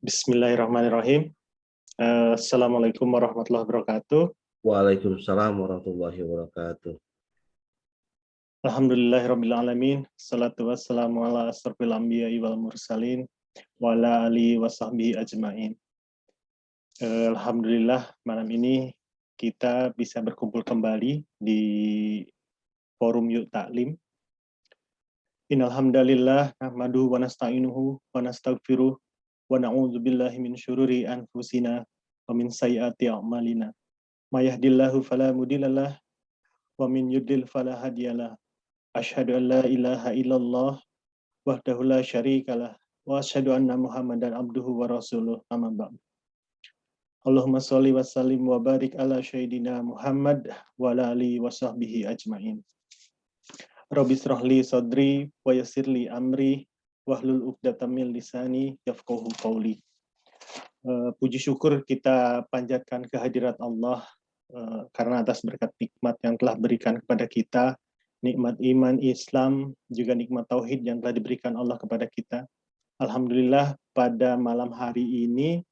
Bismillahirrahmanirrahim. Assalamualaikum warahmatullahi wabarakatuh. Waalaikumsalam warahmatullahi wabarakatuh. Alhamdulillahirabbil alamin. Shalatu wassalamu ala asrofil anbiya'i wal mursalin wa ala alihi washabbihi ajmain. Alhamdulillah malam ini kita bisa berkumpul kembali di forum Yuk Taklim. Innal hamdalillah nahmaduhu wa nasta'inuhu wa nastaghfiruh wa na'udzu billahi min syururi anfusina wa min sayyiati a'malina. May yahdihillahu fala mudhillalah wa min yudlil fala hadiyalah. Asyhadu an la ilaha illallah wahdahu la syarikalah wa asyhadu anna Muhammadan abduhu wa rasuluh. Amma ba'd. Allahumma shalli wa sallim wa barik ala sayyidina Muhammad wa ala alihi wa sahbihi ajmain. Rabbi shrah li sadri wa yassir li amri wahlul 'uqdatam min lisani yafqahu qawli. Puji syukur kita panjatkan kehadirat Allah karena atas berkat nikmat yang telah berikan kepada kita, nikmat iman, Islam, juga nikmat tauhid yang telah diberikan Allah kepada kita. Alhamdulillah pada malam hari ini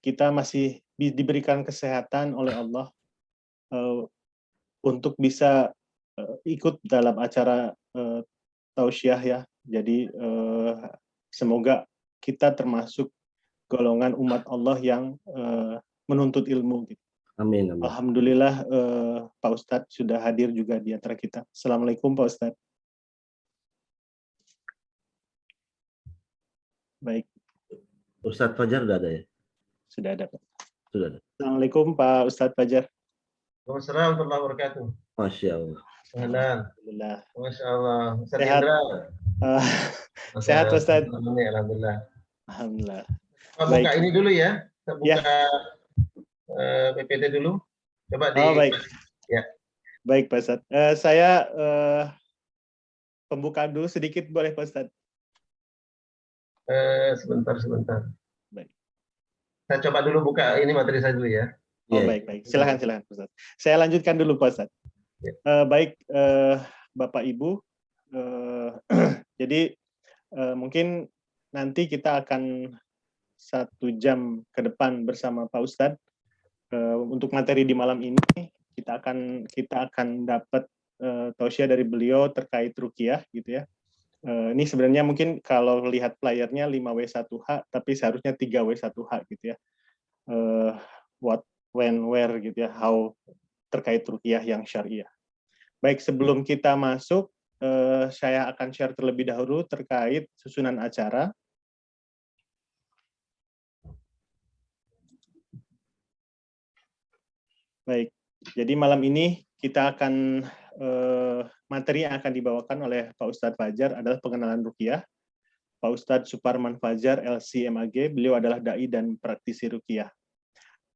kita masih diberikan kesehatan oleh Allah untuk bisa ikut dalam acara tausiah ya. Jadi semoga kita termasuk golongan umat Allah yang menuntut ilmu. Gitu. Amin, amin. Alhamdulillah Pak Ustadz sudah hadir juga di antara kita. Assalamualaikum Pak Ustadz. Baik. Ustadz Fajar sudah ada ya? Sudah ada Pak. Sudah ada. Assalamualaikum Pak Ustadz Fajar. Waalaikumsalam warahmatullahi wabarakatuh. Masya Allah. Alhamdulillah. Masya Allah. Ustaz Sehat. Indra. Sehat Ustadz. Alhamdulillah. Alhamdulillah. Kita Baik. buka ini dulu ya. Kita buka Ya. PPT dulu. Coba di. Oh baik. Ya. Baik Pak Ustadz. Saya pembukaan dulu sedikit boleh Pak Ustadz? Sebentar. Baik. Saya coba dulu buka ini materi saya dulu ya. Oh Ya. baik. Silakan Pak Ustadz. Saya lanjutkan dulu Pak Ustadz. Ya. Baik Bapak Ibu. Jadi mungkin nanti kita akan 1 jam ke depan bersama Pak Ustadz. Untuk materi di malam ini kita akan dapat tausiah dari beliau terkait ruqyah gitu ya. Ini sebenarnya mungkin kalau lihat playernya 5W1H tapi seharusnya 3W1H gitu ya. What, when, where gitu ya, how terkait ruqyah yang syariah. Baik, sebelum kita masuk saya akan share terlebih dahulu terkait susunan acara. Baik, jadi malam ini kita akan materi yang akan dibawakan oleh Pak Ustadz Fajar adalah pengenalan ruqyah. Pak Ustadz Suparman Fajar, LC MAG, beliau adalah dai dan praktisi ruqyah.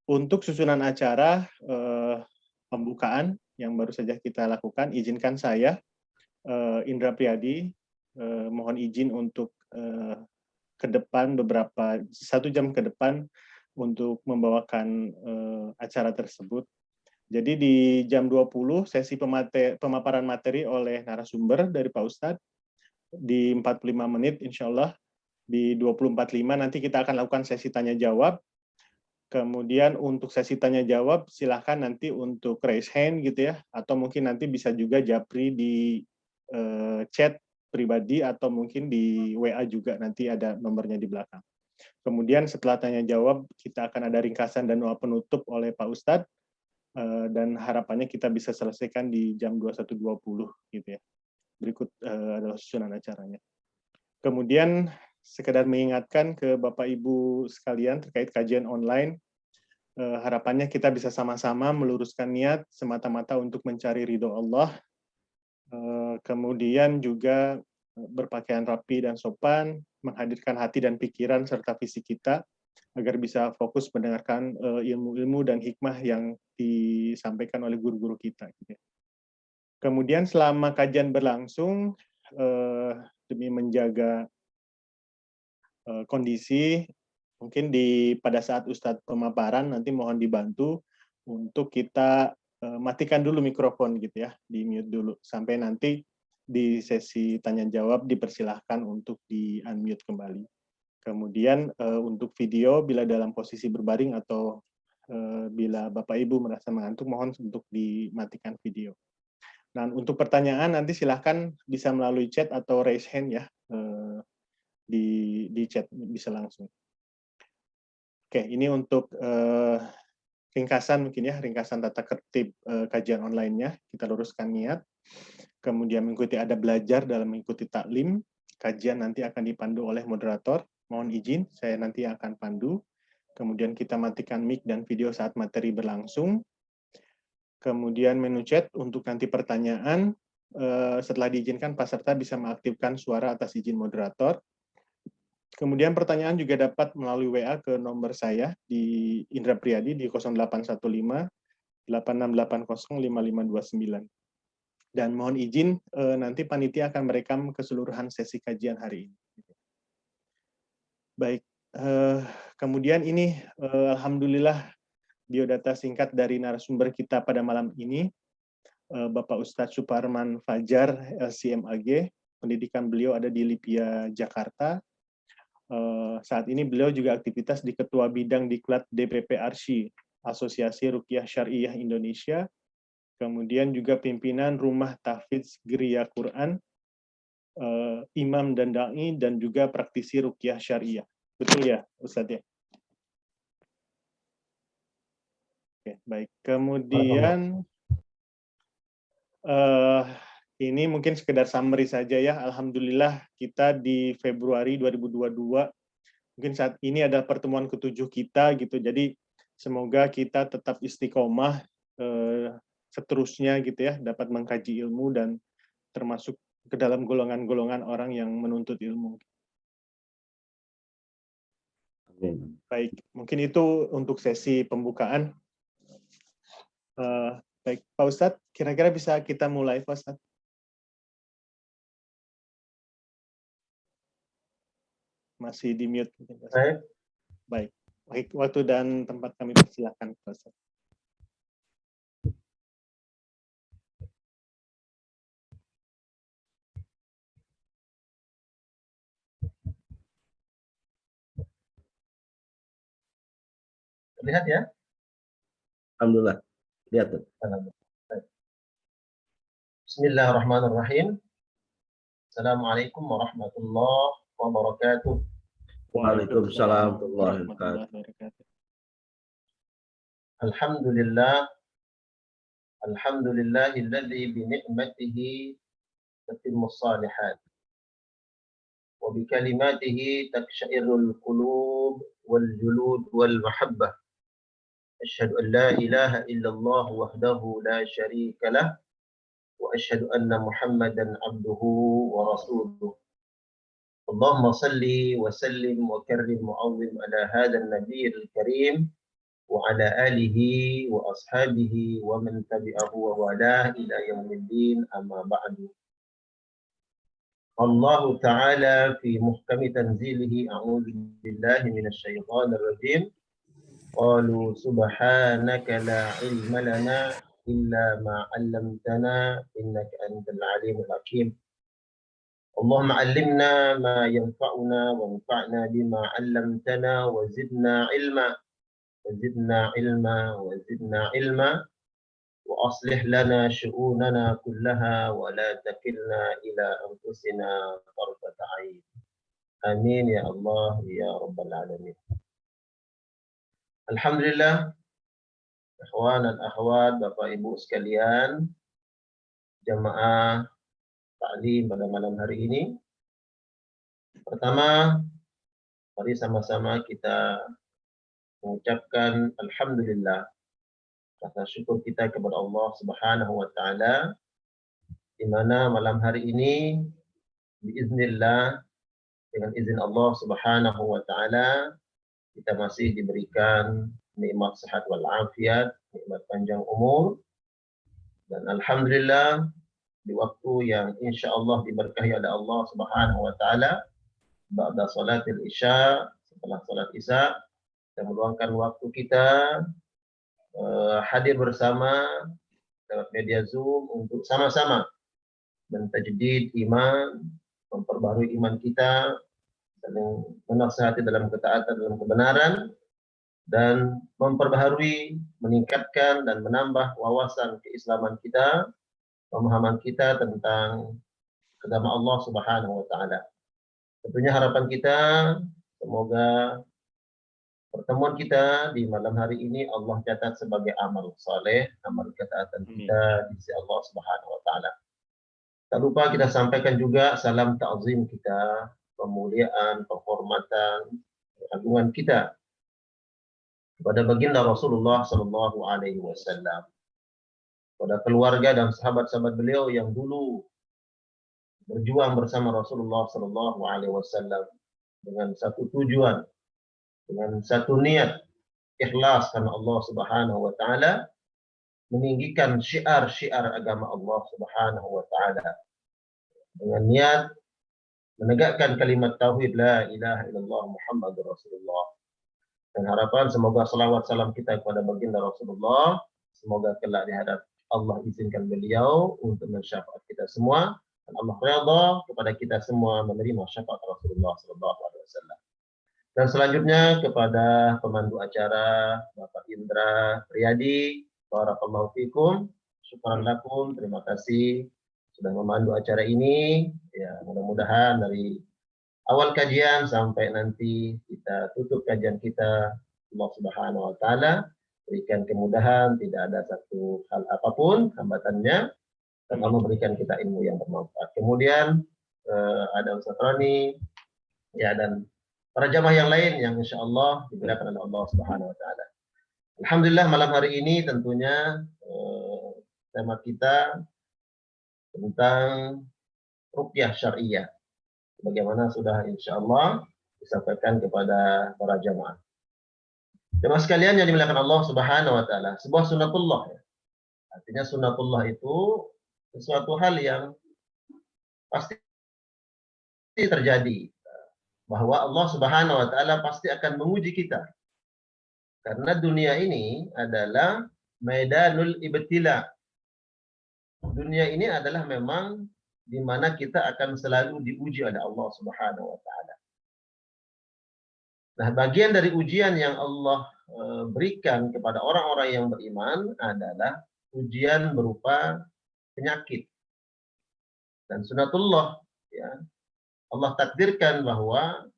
Untuk susunan acara pembukaan yang baru saja kita lakukan, izinkan saya Indra Priyadi mohon izin untuk ke depan 1 jam ke depan untuk membawakan acara tersebut. Jadi di jam 20 sesi pemaparan materi oleh narasumber dari Pak Ustadz. Di 45 menit insya Allah. Di 20.45 nanti kita akan lakukan sesi tanya jawab. Kemudian untuk sesi tanya jawab silahkan nanti untuk raise hand gitu ya. Atau mungkin nanti bisa juga japri di chat pribadi atau mungkin di WA juga nanti ada nomornya di belakang. Kemudian setelah tanya jawab kita akan ada ringkasan dan doa penutup oleh Pak Ustadz. Dan harapannya kita bisa selesaikan di jam 21.20 gitu ya. Berikut adalah susunan acaranya. Kemudian sekedar mengingatkan ke Bapak Ibu sekalian terkait kajian online, harapannya kita bisa sama-sama meluruskan niat semata-mata untuk mencari ridho Allah, kemudian juga berpakaian rapi dan sopan, menghadirkan hati dan pikiran serta fisik kita, agar bisa fokus mendengarkan ilmu-ilmu dan hikmah yang disampaikan oleh guru-guru kita. Kemudian selama kajian berlangsung, demi menjaga kondisi, mungkin pada saat Ustadz pemaparan nanti mohon dibantu untuk kita matikan dulu mikrofon gitu ya, di mute dulu, sampai nanti di sesi tanya jawab dipersilahkan untuk di unmute kembali. Kemudian untuk video bila dalam posisi berbaring atau bila Bapak Ibu merasa mengantuk, mohon untuk dimatikan video. Dan untuk pertanyaan nanti silahkan bisa melalui chat atau raise hand ya, di chat bisa langsung. Oke, ini untuk ringkasan mungkin ya, ringkasan tata tertib kajian online-nya. Kita luruskan niat. Kemudian mengikuti adab belajar dalam mengikuti taklim. Kajian nanti akan dipandu oleh moderator. Mohon izin, saya nanti akan pandu. Kemudian kita matikan mic dan video saat materi berlangsung. Kemudian menu chat untuk nanti pertanyaan. Setelah diizinkan, peserta bisa mengaktifkan suara atas izin moderator. Kemudian pertanyaan juga dapat melalui WA ke nomor saya di Indra Priyadi di 0815 8680 5529. Dan mohon izin nanti panitia akan merekam keseluruhan sesi kajian hari ini. Baik, kemudian ini alhamdulillah biodata singkat dari narasumber kita pada malam ini, Bapak Ustadz Suparman Fajar, LCMAG. Pendidikan beliau ada di Lipia, Jakarta. Saat ini beliau juga aktivitas di Ketua Bidang Diklat DPP Arsy, Asosiasi Ruqyah Syariah Indonesia. Kemudian juga pimpinan Rumah Tahfidz Geria Quran, imam dan dai, dan juga praktisi Ruqyah Syariah. Betul ya, Ustadz ya? Oke, baik. Kemudian ini mungkin sekedar summary saja ya. Alhamdulillah kita di Februari 2022, mungkin saat ini adalah pertemuan ke-7 kita gitu. Jadi semoga kita tetap istiqomah seterusnya gitu ya, dapat mengkaji ilmu dan termasuk ke dalam golongan-golongan orang yang menuntut ilmu. Amin. Baik, mungkin itu untuk sesi pembukaan. Baik, Pak Ustadz, kira-kira bisa kita mulai, Pak Ustadz? Masih di mute. Baik, baik, waktu dan tempat kami persilakan, Pak Ustadz. Lihat ya. Alhamdulillah. Lihat tuh. Bismillahirrahmanirrahim. Assalamualaikum warahmatullahi wabarakatuh. Waalaikumsalam warahmatullahi wabarakatuh. Alhamdulillah. Alhamdulillahilladzi bi ni'matihi tatimmus shalihat. Wa bi kalimatihi taksha'irul qulub wal julud wal mahabbah. Asyhadu an la ilaha illallah wahdahu la syarika lah. وأشهد أن محمدا عبده ورسوله اللهم صل وسلم وكرم وعظم على هذا النبي الكريم وعلى آله وأصحابه ومن تبعه ووالاه إلى يوم الدين أما بعد الله تعالى في محكم تنزيله أعوذ بالله من الشيطان الرجيم قالوا سبحانك لا علم لنا إلا ما علمتنا إنك أنت العليم الحكيم اللهم علمنا ما ينفعنا وانفعنا بما علمتنا وزدنا علما وزدنا علما وزدنا علما وأصلح لنا شؤوننا كلها ولا تكلنا إلى أنفسنا طرفة عين آمين يا الله يا رب العالمين. Alhamdulillah, ikhwan dan akhwat, Bapak Ibu sekalian, jamaah taklim pada malam hari ini. Pertama, mari sama-sama kita mengucapkan alhamdulillah, rasa syukur kita kepada Allah Subhanahu wa taala di mana malam hari ini biiznillah dengan izin Allah Subhanahu wa taala kita masih diberikan nikmat sehat wal afiat, nikmat panjang umur, dan alhamdulillah di waktu yang insya Allah diberkahi oleh Allah Subhanahu wa taala ba'da salatil isya, setelah salat isya kita meluangkan waktu kita hadir bersama lewat media Zoom untuk sama-sama mentajdid iman, memperbarui iman kita saling menasihati dalam ketaatan, dalam kebenaran, dan memperbaharui, meningkatkan, dan menambah wawasan keislaman kita, pemahaman kita tentang agama Allah Subhanahu wa Ta'ala. Tentunya harapan kita, semoga pertemuan kita di malam hari ini Allah catat sebagai amal saleh, amal ketaatan kita di sisi Allah Subhanahu wa Ta'ala. Tak lupa kita sampaikan juga salam ta'zim kita, pemuliaan, penghormatan, agungan kita kepada baginda Rasulullah Sallallahu Alaihi Wasallam, kepada keluarga dan sahabat-sahabat beliau yang dulu berjuang bersama Rasulullah Sallallahu Alaihi Wasallam dengan satu tujuan, dengan satu niat, ikhlas karena Allah Subhanahu Wa Taala, meninggikan syiar-syiar agama Allah Subhanahu Wa Taala dengan niat menegakkan kalimat tauhid la ilaha illallah Muhammadur Rasulullah. Dan harapan semoga salawat salam kita kepada baginda Rasulullah, semoga kelak di hadap Allah izinkan beliau untuk mensyafaat kita semua, dan Allah redha kepada kita semua menerima syafaat Rasulullah sallallahu alaihi wasallam. Dan selanjutnya kepada pemandu acara Bapak Indra Priyadi, barakallahu fikum, syukran lakum, terima kasih sudah memandu acara ini. Ya, mudah-mudahan dari awal kajian sampai nanti kita tutup kajian kita, Allah Subhanahu wa Ta'ala berikan kemudahan, tidak ada satu hal apapun hambatannya, dan Allah berikan kita ilmu yang bermanfaat. Kemudian ada Ustaz Roni, ya, dan para jamaah yang lain yang insya Allah dimuliakan oleh Allah Subhanahu wa Ta'ala. Alhamdulillah malam hari ini tentunya tema kita tentang ruqyah syariah. Bagaimana sudah insya Allah disampaikan kepada para jamaah. Jemaah sekalian yang dimuliakan Allah Subhanahu wa Ta'ala, sebuah sunatullah. Artinya sunatullah itu sesuatu hal yang pasti terjadi, bahwa Allah Subhanahu wa Ta'ala pasti akan menguji kita. Karena dunia ini adalah maidanul ibtila. Dunia ini adalah memang di mana kita akan selalu diuji oleh Allah Subhanahu wa Ta'ala. Nah, bagian dari ujian yang Allah berikan kepada orang-orang yang beriman adalah ujian berupa penyakit. Dan sunatullah, ya, Allah takdirkan bahwa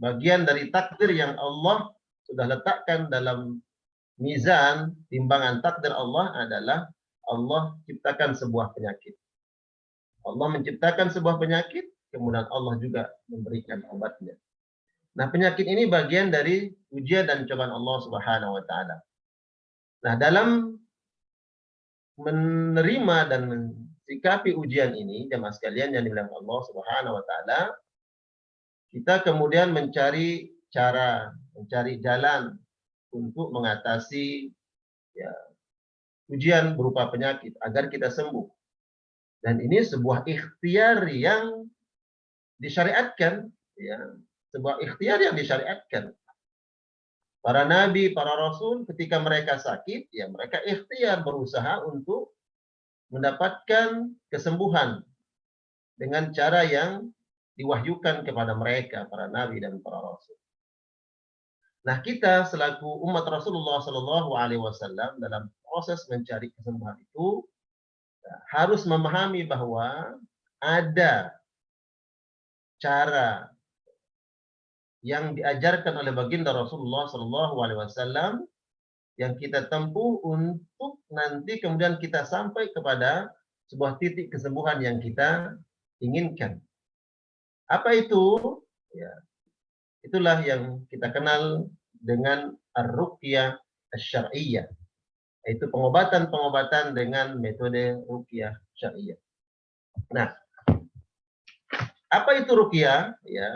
bagian dari takdir yang Allah sudah letakkan dalam mizan timbangan takdir Allah adalah Allah ciptakan sebuah penyakit. Allah menciptakan sebuah penyakit, kemudian Allah juga memberikan obatnya. Nah, penyakit ini bagian dari ujian dan cobaan Allah Subhanahu wa Ta'ala. Nah, dalam menerima dan mensikapi ujian ini, jemaah sekalian yang dimuliakan Allah Subhanahu wa Ta'ala, kita kemudian mencari cara, mencari jalan untuk mengatasi, ya, ujian berupa penyakit agar kita sembuh. Dan ini sebuah ikhtiar yang disyariatkan, ya, sebuah ikhtiar yang disyariatkan. Para nabi, para rasul ketika mereka sakit, ya mereka ikhtiar berusaha untuk mendapatkan kesembuhan dengan cara yang diwahyukan kepada mereka, para nabi dan para rasul. Nah, kita selaku umat Rasulullah Sallallahu Alaihi Wasallam dalam proses mencari kesembuhan itu harus memahami bahwa ada cara yang diajarkan oleh baginda Rasulullah Sallallahu Alaihi Wasallam yang kita tempuh untuk nanti kemudian kita sampai kepada sebuah titik kesembuhan yang kita inginkan. Apa itu? Ya, itulah yang kita kenal dengan ar-ruqyah asy-syar'iyyah, yaitu pengobatan-pengobatan dengan metode ruqyah syariah. Nah, apa itu ruqyah? Ya,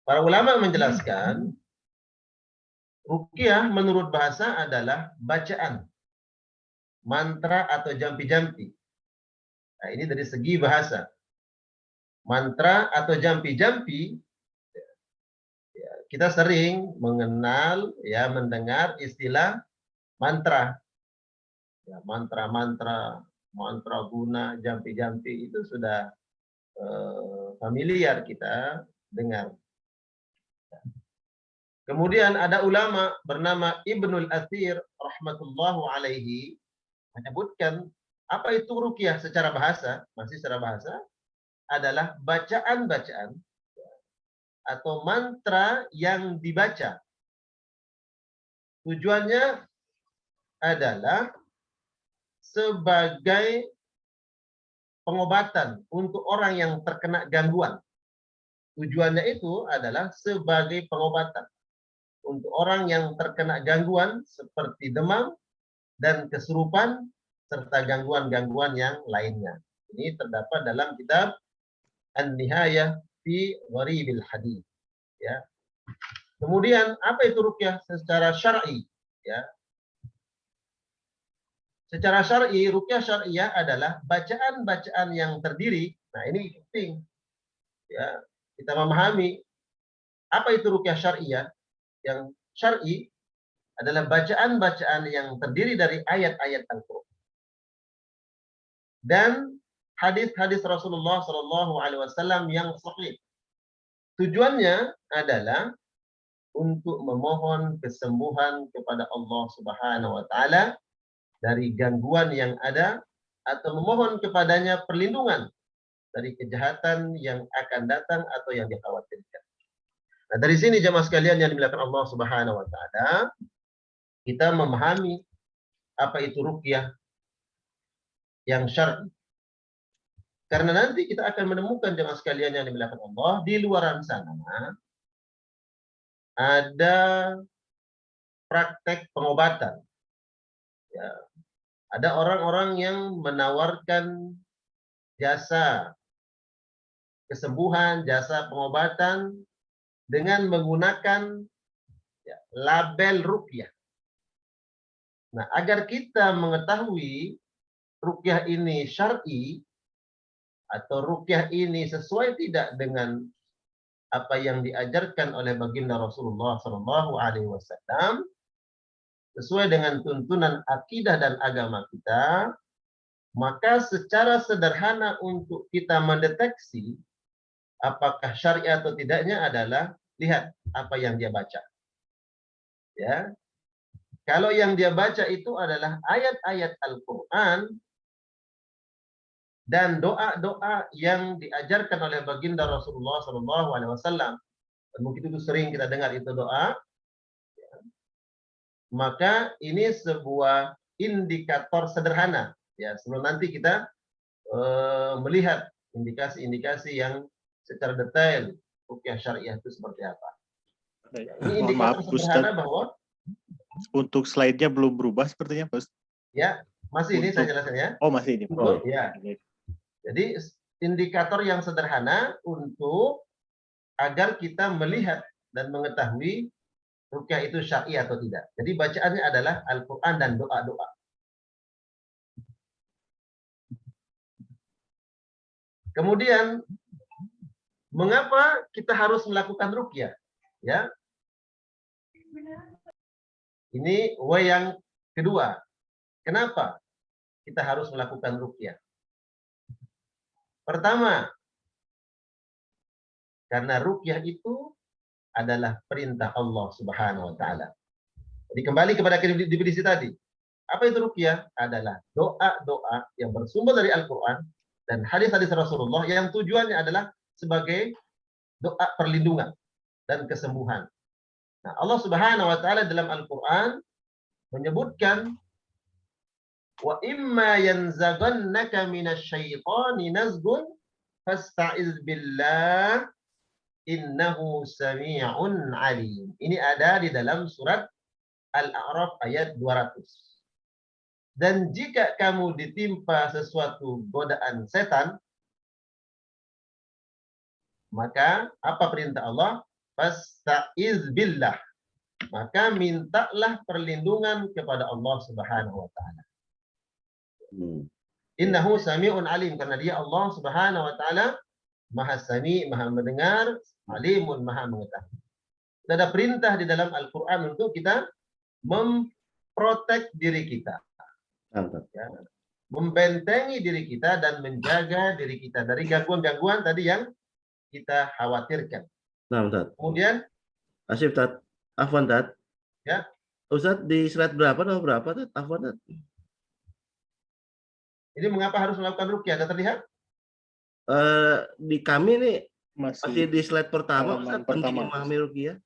para ulama menjelaskan, ruqyah menurut bahasa adalah bacaan, mantra atau jampi-jampi. Nah, ini dari segi bahasa. Mantra atau jampi-jampi, ya, kita sering mengenal, ya, mendengar istilah mantra. Ya, mantra-mantra, mantra guna, jampi-jampi itu sudah familiar kita dengar. Kemudian ada ulama bernama Ibnul Athir rahmatullahu alaihi menyebutkan apa itu ruqyah secara bahasa, masih secara bahasa, adalah bacaan-bacaan atau mantra yang dibaca. Tujuannya adalah sebagai pengobatan untuk orang yang terkena gangguan. Tujuannya itu adalah sebagai pengobatan untuk orang yang terkena gangguan seperti demam dan kesurupan serta gangguan-gangguan yang lainnya. Ini terdapat dalam kitab An-Nihayah fi Gharibil Hadits. Ya. Kemudian apa itu ruqyah secara syar'i? Ya. Secara syar'i, ruqyah syar'iyah adalah bacaan-bacaan yang terdiri. Nah, ini penting. Ya, kita memahami apa itu ruqyah syar'iyah. Yang syar'i adalah bacaan-bacaan yang terdiri dari ayat-ayat Al-Qur'an dan hadis-hadis Rasulullah SAW yang sahih. Tujuannya adalah untuk memohon kesembuhan kepada Allah Subhanahu wa taala dari gangguan yang ada atau memohon kepadanya perlindungan dari kejahatan yang akan datang atau yang dikhawatirkan. Nah, dari sini jemaah sekalian yang dimuliakan Allah Subhanahu wa taala, kita memahami apa itu ruqyah yang syar'i. Karena nanti kita akan menemukan jemaah sekalian yang dimuliakan Allah, di luaran sana ada praktek pengobatan. Ya. Ada orang-orang yang menawarkan jasa kesembuhan, jasa pengobatan dengan menggunakan label ruqyah. Nah, agar kita mengetahui ruqyah ini syar'i atau ruqyah ini sesuai tidak dengan apa yang diajarkan oleh baginda Rasulullah SAW, sesuai dengan tuntunan akidah dan agama kita, maka secara sederhana untuk kita mendeteksi apakah syar'i atau tidaknya adalah lihat apa yang dia baca. Ya. Kalau yang dia baca itu adalah ayat-ayat Al-Qur'an dan doa-doa yang diajarkan oleh baginda Rasulullah SAW, dan mungkin itu sering kita dengar itu doa, maka ini sebuah indikator sederhana. Ya, sebelum nanti kita melihat indikasi-indikasi yang secara detail ruqyah syariah itu seperti apa. Ini indikator sederhana bahwa untuk slide-nya belum berubah sepertinya, Pak. Ya, masih ini saya jelaskan ya. Oh, masih ini. Oh, ya. Jadi indikator yang sederhana untuk agar kita melihat dan mengetahui ruqyah itu syar'i atau tidak. Jadi bacaannya adalah Al-Qur'an dan doa-doa. Kemudian mengapa kita harus melakukan ruqyah? Ya. Ini yang kedua. Kenapa kita harus melakukan ruqyah? Pertama, karena ruqyah itu adalah perintah Allah Subhanahu wa taala. Jadi kembali kepada definisi tadi. Apa itu ruqyah? Adalah doa-doa yang bersumber dari Al-Qur'an dan hadis-hadis Rasulullah yang tujuannya adalah sebagai doa perlindungan dan kesembuhan. Nah, Allah Subhanahu wa taala dalam Al-Qur'an menyebutkan wa imma yanzaghannaka minasyaitani nazghun fasta'iz billah innahu sami'un alim. Ini ada di dalam surat Al-A'raf ayat 200. Dan jika kamu ditimpa sesuatu godaan setan, maka apa perintah Allah? Fasta'iz billah. Maka mintalah perlindungan kepada Allah Subhanahu wa taala. Innahu sami'un alim, karena dia Allah Subhanahu wa taala Maha Sami, Maha mendengar, Alimun, Maha mengetahui. Ada perintah di dalam Al-Qur'an untuk kita memprotek diri kita. Ya. membentengi diri kita dan menjaga diri kita dari gangguan-gangguan tadi yang kita khawatirkan. Nah, Ustaz. Kemudian, Asif, Ustaz. Afwan, Ustaz. ya, Ustaz di slide berapa atau berapa, Ustaz? Afwan, Ustaz. ini mengapa harus melakukan ruqyah? Ada terlihat? Di kami nih masih Masih di slide pertama, halaman Ustaz, penting pertama. memahami ruqyah.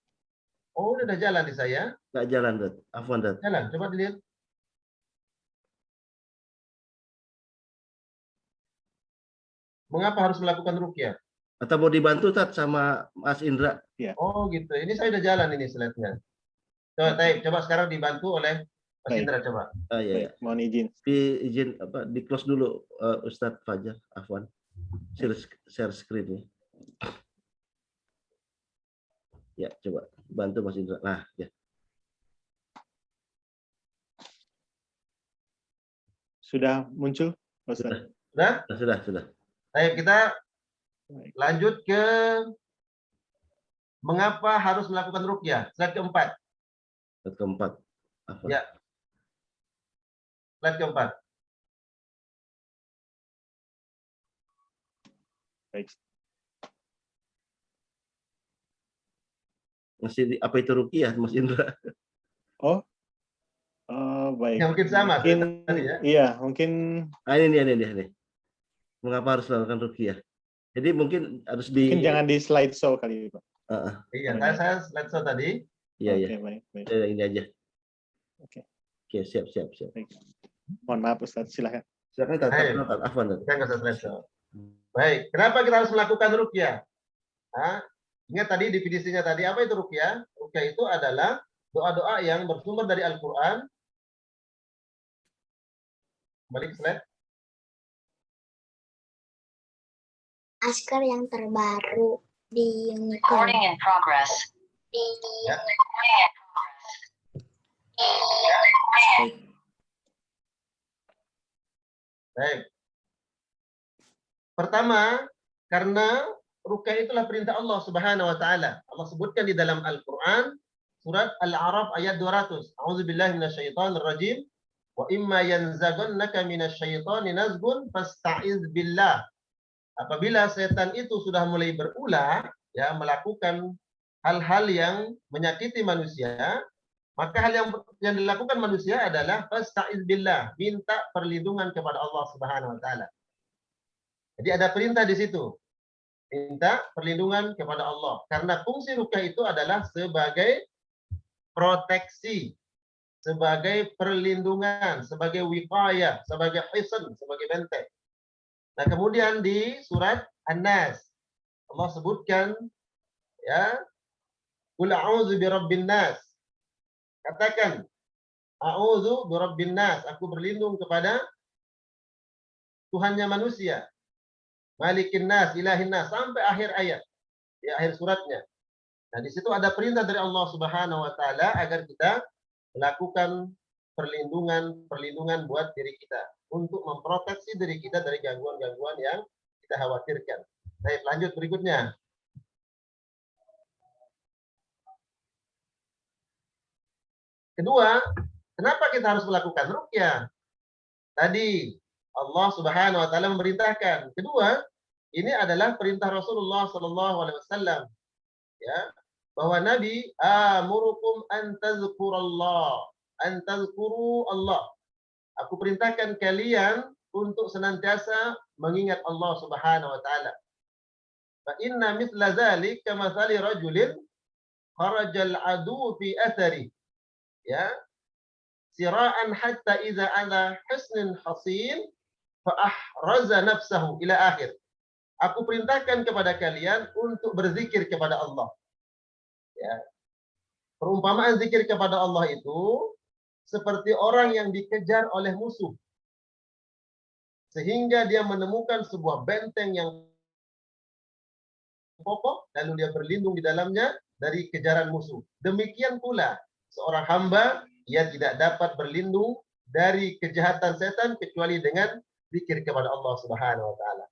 Oh, ini udah jalan di saya. Nggak jalan, Ustaz. Afwan, Ustaz. Jalan, coba dilihat. Mengapa harus melakukan ruqyah? Atau mau dibantu, Ustaz, sama Mas Indra? Oh gitu. Ini saya udah jalan ini slide-nya. Coba, Taib, coba sekarang dibantu oleh Mas Baik. Indra, coba. Iya, Baik, mohon izin. izin apa di close dulu Ustadz Fajar Afwan share screen ya coba bantu Mas Indra. Nah ya Sudah muncul, Ustaz? Sudah. Taib, kita Baik. lanjut ke mengapa harus melakukan ruqyah. Slide keempat. slide keempat Afwan. Ya. Slide keempat. Baik. Masih apa itu ruqyah Mas Indra? Oh, baik. Ya, mungkin sama Mungkin, tadi ya. iya, mungkin Ini. Mengapa harus melakukan ruqyah? Jadi mungkin harus mungkin jangan di slide show kali, Pak. Iya, saya slide show tadi. Iya. Oke, baik. Ini aja. Oke, siap. baik. Mohon maaf, Ustaz, silakan. Silakan Ustaz Afwan. Kita nggak usah slide show. Baik, kenapa kita harus melakukan ruqyah? Ingat tadi definisinya tadi, apa itu ruqyah? Ruqyah itu adalah doa-doa yang bersumber dari Al-Quran. Balik slide. Askar yang terbaru di Recording in progress. Ya. Baik. Pertama, karena ruqyah itulah perintah Allah Subhanahu wa taala. Allah sebutkan di dalam Al-Qur'an surat Al-A'raf ayat 200. A'udzubillahi minasyaitonir rajim. Wa imma yanzaghannaka minasyaitoni nazghun fasta'iz billah. Apabila setan itu sudah mulai berulah ya melakukan hal-hal yang menyakiti manusia, maka hal yang dilakukan manusia adalah fasta'iz billah, minta perlindungan kepada Allah Subhanahu wa taala. Jadi ada perintah di situ. Minta perlindungan kepada Allah. Karena fungsi ruqyah itu adalah sebagai proteksi, sebagai perlindungan, sebagai wiqayah, sebagai hisn, sebagai benteng. Nah, kemudian di surat An-Nas Allah sebutkan ya, qul a'udzu birabbin nas. Katakan, a'udzu birabbin nas, aku berlindung kepada Tuhannya manusia. Malikin nas, ilahin nas, sampai akhir ayat. Di akhir suratnya. Nah, di situ ada perintah dari Allah Subhanahu wa taala agar kita melakukan perlindungan buat diri kita untuk memproteksi diri kita dari gangguan-gangguan yang kita khawatirkan. Baik, lanjut berikutnya. Kedua, kenapa kita harus melakukan ruqyah? Tadi Allah Subhanahu wa taala memerintahkan. Kedua, ini adalah perintah Rasulullah sallallahu alaihi wasallam. Ya, bahwa Nabi amurukum an tazkuru Allah. Aku perintahkan kalian untuk senantiasa mengingat Allah Subhanahu wa taala. Fa inna mithla dzalik kamathali rajulin kharajal adu fi athari. Ya. Sira'an hatta idza ala husnin hasin fa ahraza nafsahu ila akhir. Aku perintahkan kepada kalian untuk berzikir kepada Allah. Ya. Perumpamaan zikir kepada Allah itu seperti orang yang dikejar oleh musuh. Sehingga dia menemukan sebuah benteng yang kokoh, lalu dia berlindung di dalamnya dari kejaran musuh. Demikian pula seorang hamba, ia tidak dapat berlindung dari kejahatan setan kecuali dengan zikir kepada Allah Subhanahu wa taala.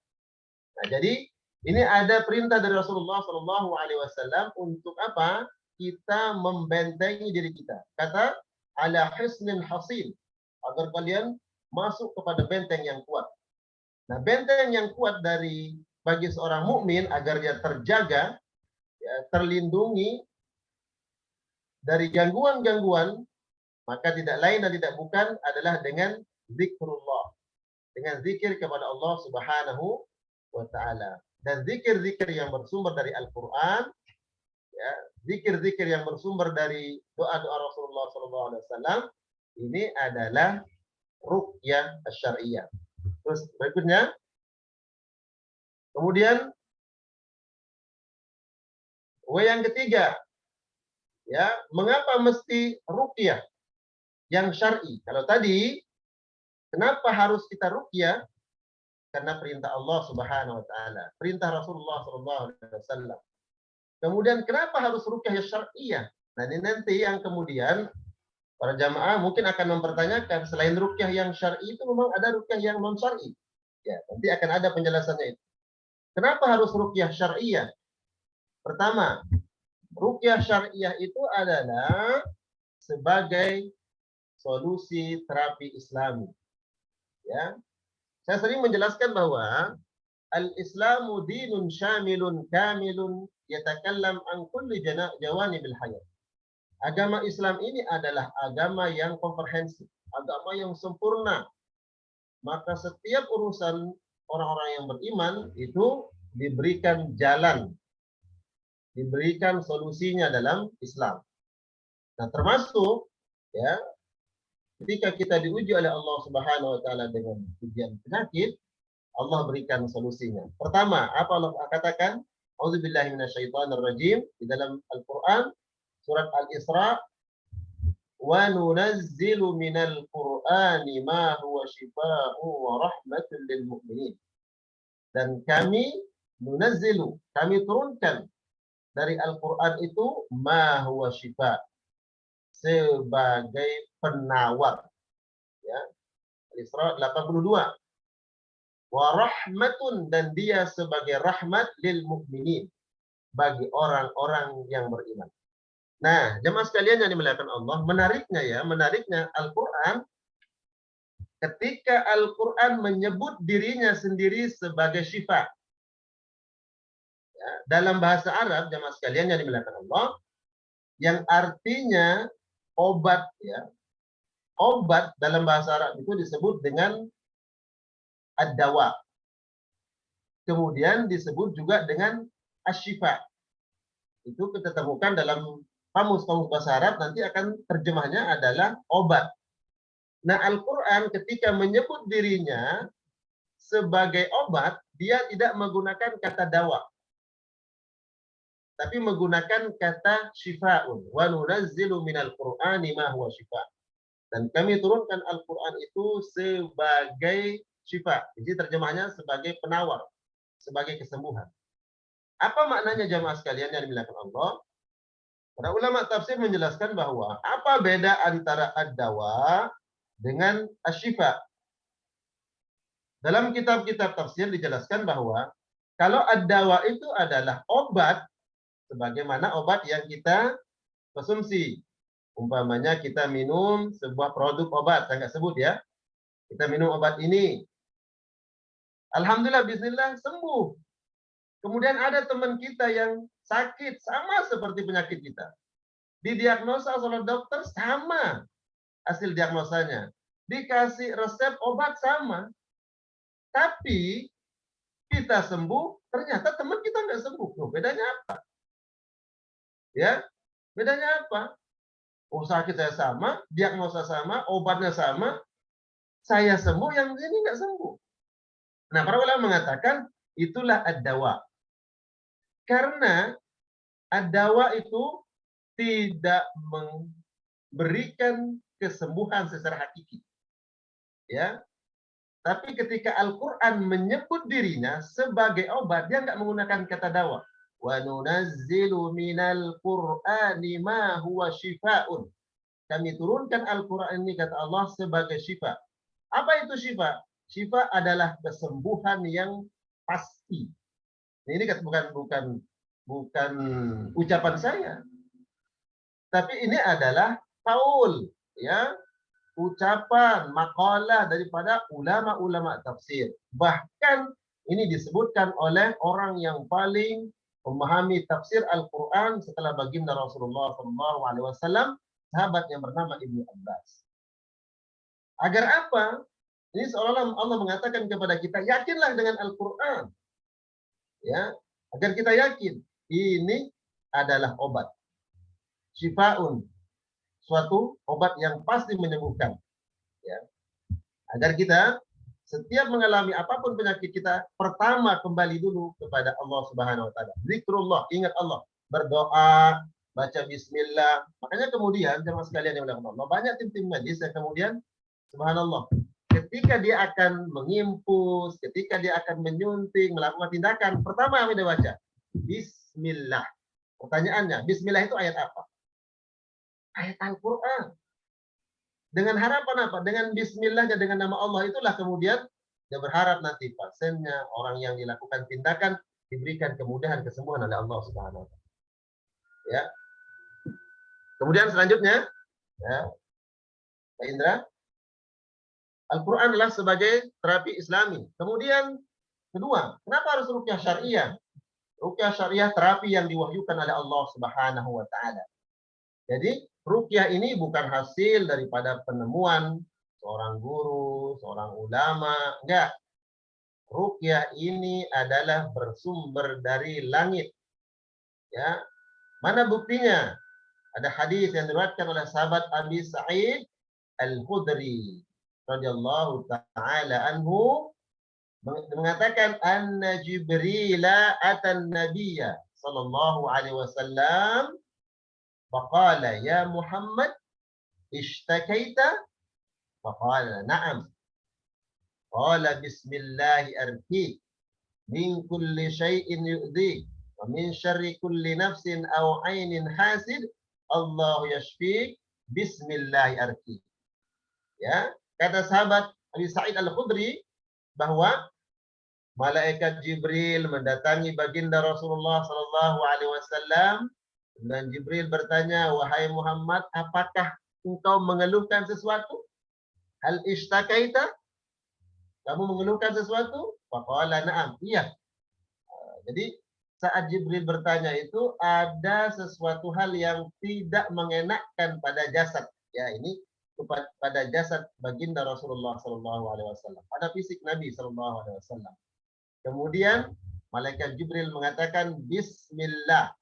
Nah, jadi ini ada perintah dari Rasulullah Shallallahu alaihi wasallam untuk apa? Kita membentengi diri kita. Kata ala hisnin hasin, agar kalian masuk kepada benteng yang kuat. Nah, benteng yang kuat bagi seorang mukmin agar dia terjaga, ya, terlindungi dari gangguan-gangguan, maka tidak lain dan tidak bukan adalah dengan zikrullah, dengan zikir kepada Allah Subhanahu wa taala. Dan zikir-zikir yang bersumber dari Al-Qur'an, ya, zikir-zikir yang bersumber dari doa-doa Rasulullah SAW, ini adalah ruqyah syariah. Terus berikutnya, kemudian yang ketiga, ya, mengapa mesti ruqyah yang syar'i? Kalau tadi, kenapa harus kita ruqyah? Karena perintah Allah Subhanahu wa taala, perintah Rasulullah SAW. Kemudian kenapa harus ruqyah syar'iyah? Nah, ini nanti yang kemudian para jamaah mungkin akan mempertanyakan, selain ruqyah yang syar'i itu memang ada ruqyah yang non syar'i. Ya, nanti akan ada penjelasannya itu. Kenapa harus ruqyah syar'iyah? Pertama, ruqyah syar'iyah itu adalah sebagai solusi terapi Islami. Ya. Saya sering menjelaskan bahwa al-Islamu dinun syamilun kamilun yatakallam an kulli jawanibil hayat. Agama Islam ini adalah agama yang komprehensif, agama yang sempurna. Maka setiap urusan orang-orang yang beriman itu diberikan jalan, diberikan solusinya dalam Islam. Nah, termasuk, ya, ketika kita diuji oleh Allah Subhanahu wa taala dengan ujian penyakit, Allah berikan solusinya. Pertama, apa Allah katakan? A'udzubillahi minasyaitonirrajim di dalam Al-Qur'an surat Al-Isra, wa nunazzilu minal Qur'ani ma huwa shifaa'u wa rahmatun lil mu'minin. Dan kami nunazzilu, kami turunkan dari Al-Qur'an itu ma huwa shifa', sebagai penawar, ya. Al-Isra 82. Wa rahmatun, dan dia sebagai rahmat lil mukminin, bagi orang-orang yang beriman. Nah, jemaah sekalian yang dimuliakan Allah, menariknya Al-Qur'an, ketika Al-Qur'an menyebut dirinya sendiri sebagai syifa. Ya, dalam bahasa Arab, jemaah sekalian yang dimuliakan Allah, yang artinya obat, ya. Obat dalam bahasa Arab itu disebut dengan ad-dawa. Kemudian disebut juga dengan asy-syifa. Itu kita temukan dalam kamus-kamus bahasa Arab, nanti akan terjemahnya adalah obat. Nah, Al-Qur'an ketika menyebut dirinya sebagai obat, dia tidak menggunakan kata dawa, tapi menggunakan kata syifa'un. Wa nunazzilu minal Qur'ani ma huwa syifa'. Dan kami turunkan Al-Qur'an itu sebagai syifa. Jadi terjemahnya sebagai penawar, sebagai kesembuhan. Apa maknanya jamaah sekalian yang dimuliakan Allah? Para ulama tafsir menjelaskan bahwa apa beda antara ad-dawa dengan asy-syifa. Dalam kitab-kitab tafsir dijelaskan bahwa kalau ad-dawa itu adalah obat, sebagaimana obat yang kita konsumsi. Umpamanya kita minum sebuah produk obat, saya nggak sebut ya. Kita minum obat ini. Alhamdulillah, bismillah, sembuh. Kemudian ada teman kita yang sakit, sama seperti penyakit kita. Didiagnosa oleh dokter, sama hasil diagnosanya. Dikasih resep obat, sama. Tapi kita sembuh, ternyata teman kita nggak sembuh. Loh, bedanya apa? Ya, bedanya apa? Oh, sakit saya sama, diagnosa sama, obatnya sama, saya sembuh, yang ini nggak sembuh. Nah, para ulama mengatakan itulah ad-dawa. Karena ad-dawa itu tidak memberikan kesembuhan secara hakiki. Ya. Tapi ketika Al-Qur'an menyebut dirinya sebagai obat, dia nggak menggunakan kata dawa. Wa nunazzilu minal Qur'ani ma huwa syifa'un. Kami turunkan Al-Qur'an ini, kata Allah, sebagai syifa. Apa itu syifa? Syifa adalah kesembuhan yang pasti. Ini bukan ucapan saya. Tapi ini adalah qaul, ya. ucapan, makalah daripada ulama-ulama tafsir. Bahkan ini disebutkan oleh orang yang paling memahami tafsir Al-Quran setelah baginda Rasulullah SAW, sahabat yang bernama Ibnu Abbas. Agar apa? Ini seolah-olah Allah mengatakan kepada kita, yakinlah dengan Al-Quran. Ya, agar kita yakin ini adalah obat. Syifaun, suatu obat yang pasti menyembuhkan. Ya. Agar kita setiap mengalami apapun penyakit kita, pertama kembali dulu kepada Allah Subhanahu wa taala. Zikrullah, ingat Allah, berdoa, baca bismillah. Makanya kemudian jemaah sekalian yang dimuliakan Allah, banyak tim-tim medis yang kemudian subhanallah, ketika dia akan mengimpus, ketika dia akan menyuntik, melakukan tindakan, pertama yang dia baca bismillah. Pertanyaannya, bismillah itu ayat apa? Ayat Al-Quran. Dengan harapan apa? Dengan bismillahnya, dengan nama Allah itulah kemudian dia berharap nanti pasiennya, orang yang dilakukan tindakan diberikan kemudahan, kesembuhan oleh Allah Subhanahu wa taala. Ya. Kemudian selanjutnya, ya, Pak Indra, Al-Quran adalah sebagai terapi Islami. Kemudian kedua, kenapa harus ruqyah syariah? Ruqyah syariah terapi yang diwahyukan oleh Allah Subhanahu wa taala. Jadi ruqyah ini bukan hasil daripada penemuan seorang guru, seorang ulama, enggak. Ruqyah ini adalah bersumber dari langit. Ya. Mana buktinya? Ada hadis yang diriwayatkan oleh sahabat Abi Sa'id Al-Khudri radhiyallahu taala anhu mengatakan anna Jibril atan nabiyya sallallahu alaihi wasallam faqala ya Muhammad ishtakaita faqala na'am qala bismillah arqik min kulli syai'in yu'dhik wa min syarri kulli nafsin aw 'ainin hasid Allah yashfik bismillah arqik. Ya, kata sahabat Abi Sa'id Al-Khudri bahwa malaikat Jibril mendatangi baginda Rasulullah sallallahu alaihi wasallam dan Jibril bertanya, "Wahai Muhammad, apakah engkau mengeluhkan sesuatu? Hal ishtakaita? Kamu mengeluhkan sesuatu?" Faqala na'am. Iya. Jadi saat Jibril bertanya itu ada sesuatu hal yang tidak mengenakkan pada jasad. Ya, ini pada jasad baginda Rasulullah sallallahu alaihi wasallam, pada fisik Nabi sallallahu alaihi wasallam. Kemudian malaikat Jibril mengatakan bismillah,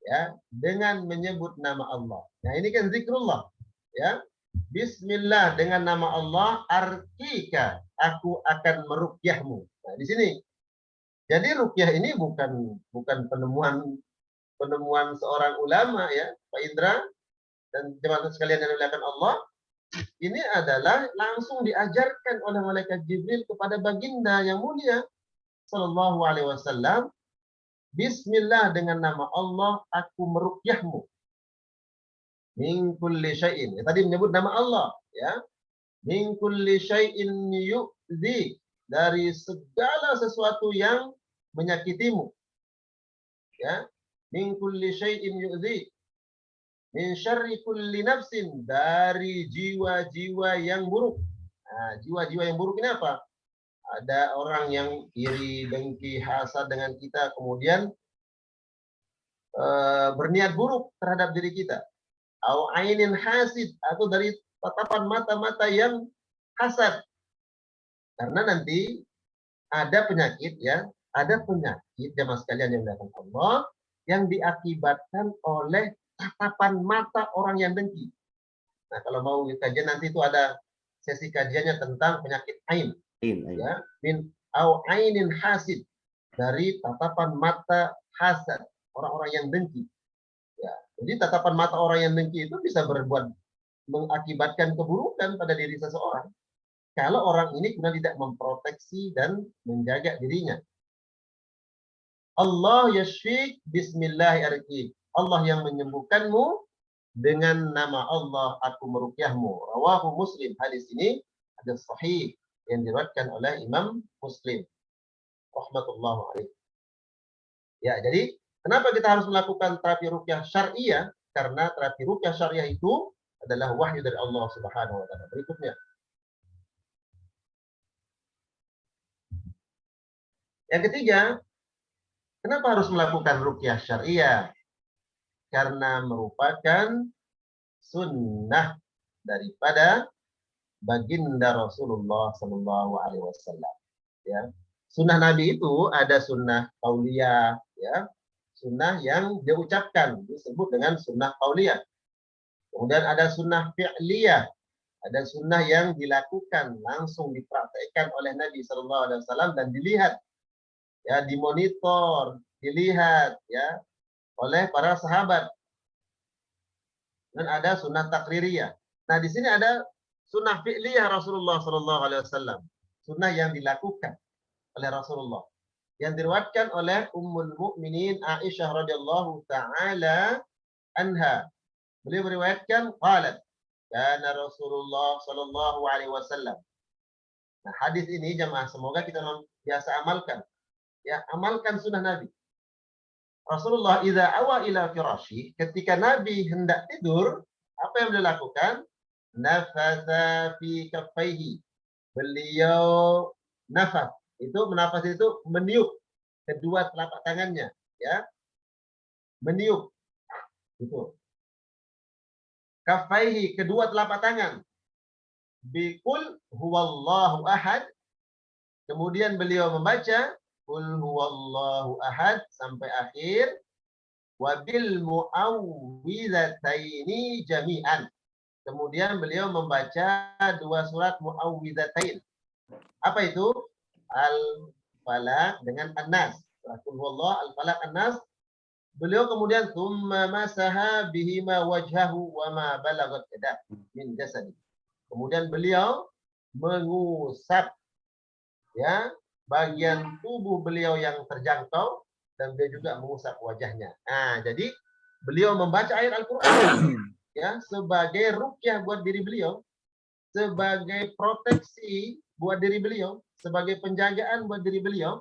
ya, dengan menyebut nama Allah. Nah, ini kan zikrullah, ya. Bismillah dengan nama Allah, arkika, aku akan meruqyahmu. Nah, di sini. Jadi ruqyah ini bukan penemuan seorang ulama, ya, Pak Indra dan jemaah sekalian yang dimuliakan Allah. Ini adalah langsung diajarkan oleh malaikat Jibril kepada baginda yang mulia sallallahu alaihi wasallam. Bismillah dengan nama Allah aku meruqyahmu. Min kulli syai'in. Ya, tadi menyebut nama Allah, ya. Min kulli syai'in yu'dhi, dari segala sesuatu yang menyakitimu. Ya. Min kulli syai'in yu'dhi. Min syarri kulli nafsin, dari jiwa-jiwa yang buruk. Nah, jiwa-jiwa yang buruk ini apa? Ada orang yang iri, dengki, hasad dengan kita, kemudian berniat buruk terhadap diri kita. Au ainin hasid, atau dari tatapan mata-mata yang hasad. Karena nanti ada penyakit, ya, ada penyakit jemaah sekalian yang dimuliakan Allah yang diakibatkan oleh tatapan mata orang yang dengki. Nah, kalau mau kajian nanti itu ada sesi kajiannya tentang penyakit ain. Ya, min au ainin hasid, dari tatapan mata hasad, orang-orang yang dengki. Ya, jadi tatapan mata orang yang dengki itu bisa mengakibatkan keburukan pada diri seseorang kalau orang ini kemudian tidak memproteksi dan menjaga dirinya. Allah yashfik bismillahirrahmanirrahim. Allah yang menyembuhkanmu, dengan nama Allah aku meruqyahmu. Rawahu Muslim. Hadis ini hadis sahih yang diriwayatkan oleh Imam Muslim rahmatullahi alaihi. Ya, jadi kenapa kita harus melakukan terapi ruqyah syariah? Karena terapi ruqyah syariah itu adalah wahyu dari Allah Subhanahu wa taala. Berikutnya. Yang ketiga, kenapa harus melakukan ruqyah syariah? Karena merupakan sunnah daripada baginda Rasulullah Sallallahu Alaihi Wasallam. Ya, sunnah Nabi itu ada sunnah qauliyah, ya, sunnah yang dia ucapkan disebut dengan sunnah qauliyah. Kemudian ada sunnah fi'liyah, ada sunnah yang dilakukan langsung dipraktekkan oleh Nabi Sallallahu Alaihi Wasallam dan dilihat, ya, dimonitor, dilihat, ya, oleh para sahabat. Dan ada sunnah takririyah. Nah, di sini ada sunnah fi'liyah Rasulullah Sallallahu Alaihi Wasallam, sunnah yang dilakukan oleh Rasulullah, yang diriwayatkan oleh Ummul Mukminin Aisyah radhiyallahu taala anha. Beliau meriwayatkan qalat kana Rasulullah Sallallahu Alaihi Wasallam. Nah, hadis ini jemaah semoga kita biasa amalkan. Ya, amalkan sunnah Nabi. Rasulullah idza awa ila firashi, ketika Nabi hendak tidur, apa yang beliau lakukan? Nafasa fi kaffaihi. Beliau nafas. Itu menafas itu meniup kedua telapak tangannya, ya. Meniup. Itu. Kaffaihi, kedua telapak tangan. Biqul huwallahu ahad. Kemudian beliau membaca Qul huwallahu ahad sampai akhir. Wabil mu'awwidhataini jami'an. Kemudian beliau membaca dua surat mu'awwidhatain. Apa itu? Al-Falaq dengan An-Nas. Qul huwallahu al-Falaq An-Nas. Beliau kemudian tsumma masaha bihima wajhahu wa ma balagat yadah min jasadi. Kemudian beliau mengusap, ya, bagian tubuh beliau yang terjangkau, dan beliau juga mengusap wajahnya. Nah, jadi beliau membaca ayat Al-Quran, ya, sebagai ruqyah buat diri beliau, sebagai proteksi buat diri beliau, sebagai penjagaan buat diri beliau.